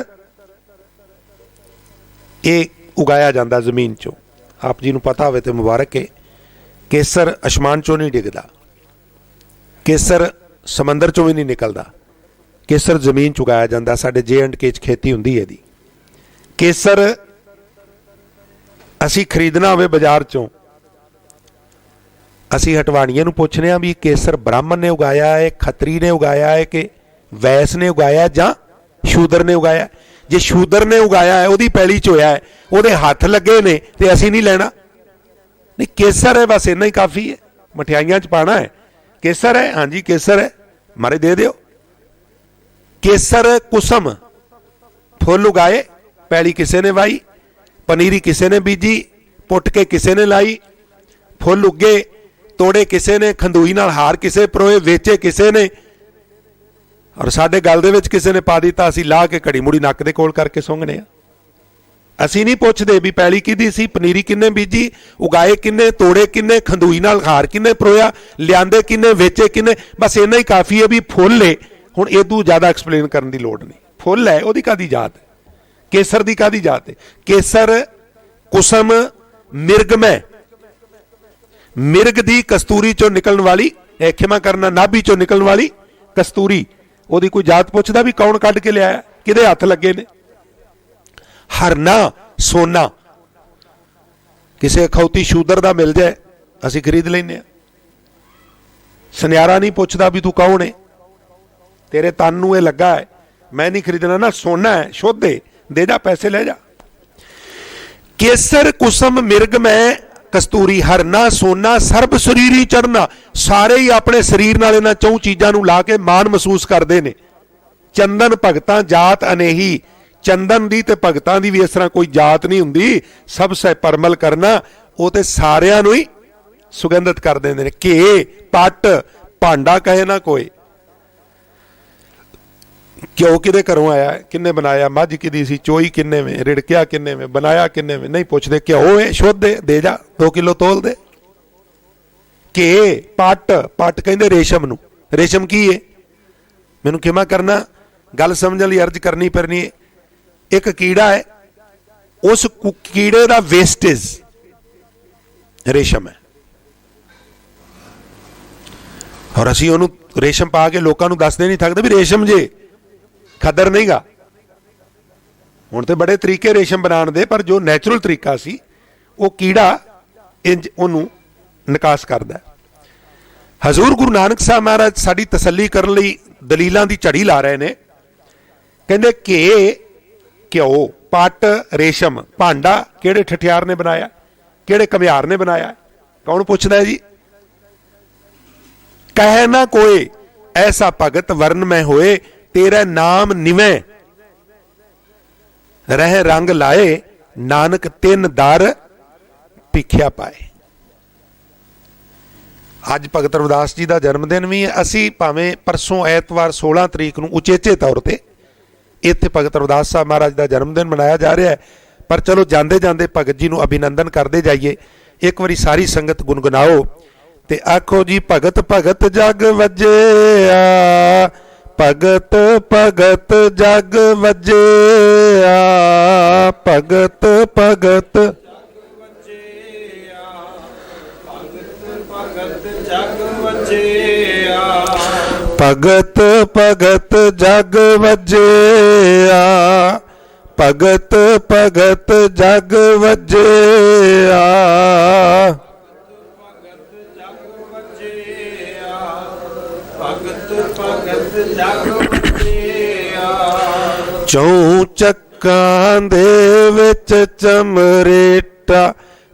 ये उगाया जाता जमीन चों, आप जी नूं पता होवे ते मुबारक है। केसर आसमान चों नहीं डिगदा, केसर समंदर चों भी नहीं निकलदा, केसर जमीन च उगाया जाता। साडे J&K खेती हुंदी है दी। केसर असी खरीदना होवे बाजार चों, असी हटवाणिए नूं पुछने भी केसर ब्राह्मण ने उगाया है, खत्री ने उगाया है, कि वैस ने उगाया जां शूदर ने उगाया। जे शूदर ने उगाया है, उहदी पैली च होया है, उहदे हथ लगे ने, ते असी नहीं लेना। नहीं, केसर है, बस इन्ना ही काफ़ी है। मठियाइयां च पाना है, केसर है, हाँ जी केसर है, मारे दे दिओ। केसर कुसम, फुल उगाए, पैली किसे ने वाई, पनीरी किसे ने बीजी, पुट के किसे ने लाई, फुल उगे, तोड़े किसे ने, खंदूई नाल हार किसे परोए, वेचे किसे ने, और साडे गल दे विच किसे ने पा दिता, असीं ला के घड़ी मुड़ी नक दे कोल करके सुंघने आ। असीं नहीं पुछदे भी पैली किहदी सी, पनीरी किन्ने बीजी, उगाए किन्ने, तोड़े किन्ने, खंदूई नाल हार किन्ने परोया, लियांदे किन्ने, वेचे किन्ने, बस इन्ना ही काफ़ी है भी फुल है। हुण इदू ज़्यादा एक्सप्लेन करने की लोड़ नहीं। फुल है, उहदी काहदी जात है, केसर की काहदी जात है। केसर कुसम मिर्गमय, मिर्ग दी कस्तूरी चों निकलने वाली, खेमा करना नाभि चों निकलने वाली कस्तूरी, ओदी कोई जात पुछदा भी कौन कढ के लिया, किहदे हथ लगे ने। हरना सोना, किसे अखौती शूदर दा मिल जाए असीं खरीद लैंदे आ। सुनियारा नहीं पुछदा भी तू कौन है, तेरे तन नूं इह लगा है, मैं नहीं खरीदना ना, सोना है शुद्ध है, दे जा पैसे ले जा। केसर कुसम मिर्ग में कस्तूरी, हरना सोना सर्ब शरीरी चढ़ना, सारे ही अपने शरीर नाल इन्हां चौं चीज़ां नूं ला के मान महसूस करते हैं। चंदन भगतां जात अनेही, चंदन दी ते भगतां दी भी इस तरह कोई जात नहीं हुंदी, सब सै परमल करना, वो तो सारियां नूं ही सुगंधित कर देंदे ने। घे पट भांडा कहे ना कोई, घ्यो किदे घरों आया, किन्ने बनाया, मझ किदी सी, चोई किन्ने में, रिड़किया किन्ने में, बनाया किन्ने में, नहीं पुछदे। घ्यो है शुद्ध है, दे जा 2 किलो तोल दे। घे पट, पट कहंदे रेशम नूं। रेशम की है? मैनूं खिमा करना, गल समझण लई अर्ज करनी पैनी है। एक कीड़ा है, उस कीड़े का वेस्टेज रेशम है, और असीं उहनूं रेशम पा के लोकां नूं दसदे नहीं थकदे भी रेशम जे, खदर नहीं गा। हुण ते बड़े तरीके रेशम बनाने दे, पर जो नैचुरल तरीका सी वो कीड़ा इंज उहनूं निकास करदा है। हजूर गुरु नानक साहब महाराज साडी तसल्ली करन लई दलीलां दी झड़ी ला रहे ने। कहंदे घे, घ्यो, पट, रेशम, भांडा किहड़े ठठियार ने बनाया, किहड़े घमियार ने बनाया? कौन पुछदा है जी? कह ना कोई ऐसा भगत वर्ण में होए, तेरा नाम निवें रह रंग लाए, नानक तिन दर भिखिया पाए। अज भगत रविदास जी का जन्मदिन भी है। असी भावें परसों ऐतवार 16 तरीक नूं उचेचे तौर पर इत्थे भगत रविदास साहब महाराज का जन्मदिन मनाया जा रहा है, पर चलो जाते जाते भगत जी नूं अभिनंदन करते जाइए। एक बारी सारी संगत गुनगुनाओ ते आखो जी, भगत भगत जग वज्जिया, भगत भगत जग वज्जिया, भगत भगत भगत भगत जग वज्जिया, भगत भगत जग वज्जिया, चौं चक्कां दे विच चमरेटा,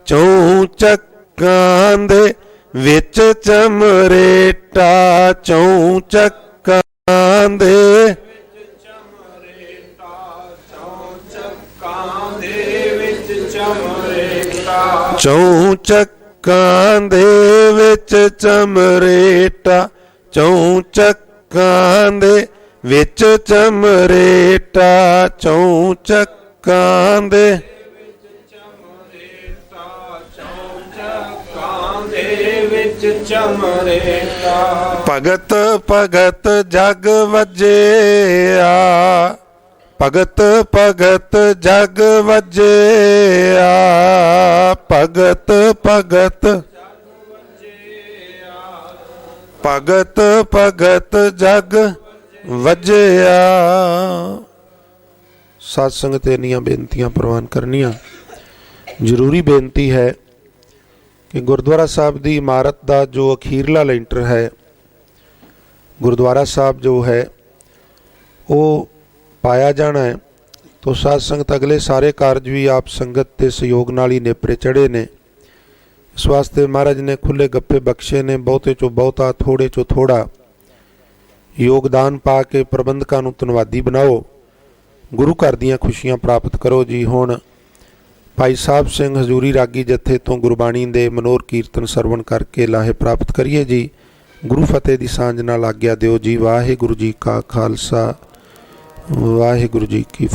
चौं चक्कां दे विच चमरेटा, चौं चक्कां दे चौं चक्कां दे विच चमरेटा, चौं चक्कां दे विच चमरेटा, चौं चक्कां दे भगत भगत जग वज्जिया, भगत भगत जग वज्जिया, भगत भगत भगत भगत जग वज्जिया। साध संगत इन्नियां बेनतियां प्रवान करनियां। जरूरी बेनती है कि गुरुद्वारा साहब की इमारत का जो अखीरला लेंटर है, गुरुद्वारा साहब जो है वो पाया जाना है, तो साध संगत अगले सारे कार्य भी आप संगत के सहयोग नाल ही नेपरे चढ़े ने। इस वास्ते महाराज ने खुले गप्पे बख्शे ने, बहुते चो बहुता थोड़े चो थोड़ा योगदान पा के प्रबंधकों नूं धन्नवादी बनाओ, गुरु घर दीआं खुशियां प्राप्त करो जी। हुण भाई साहब सिंह हजूरी रागी जत्थे तो गुरबाणी दे मनोर कीर्तन सरवण करके लाहे प्राप्त करिए जी। गुरु फतेह दी सांझ नाल आग्या दिओ जी। वाहिगुरू जी का खालसा, वाहिगुरू जी की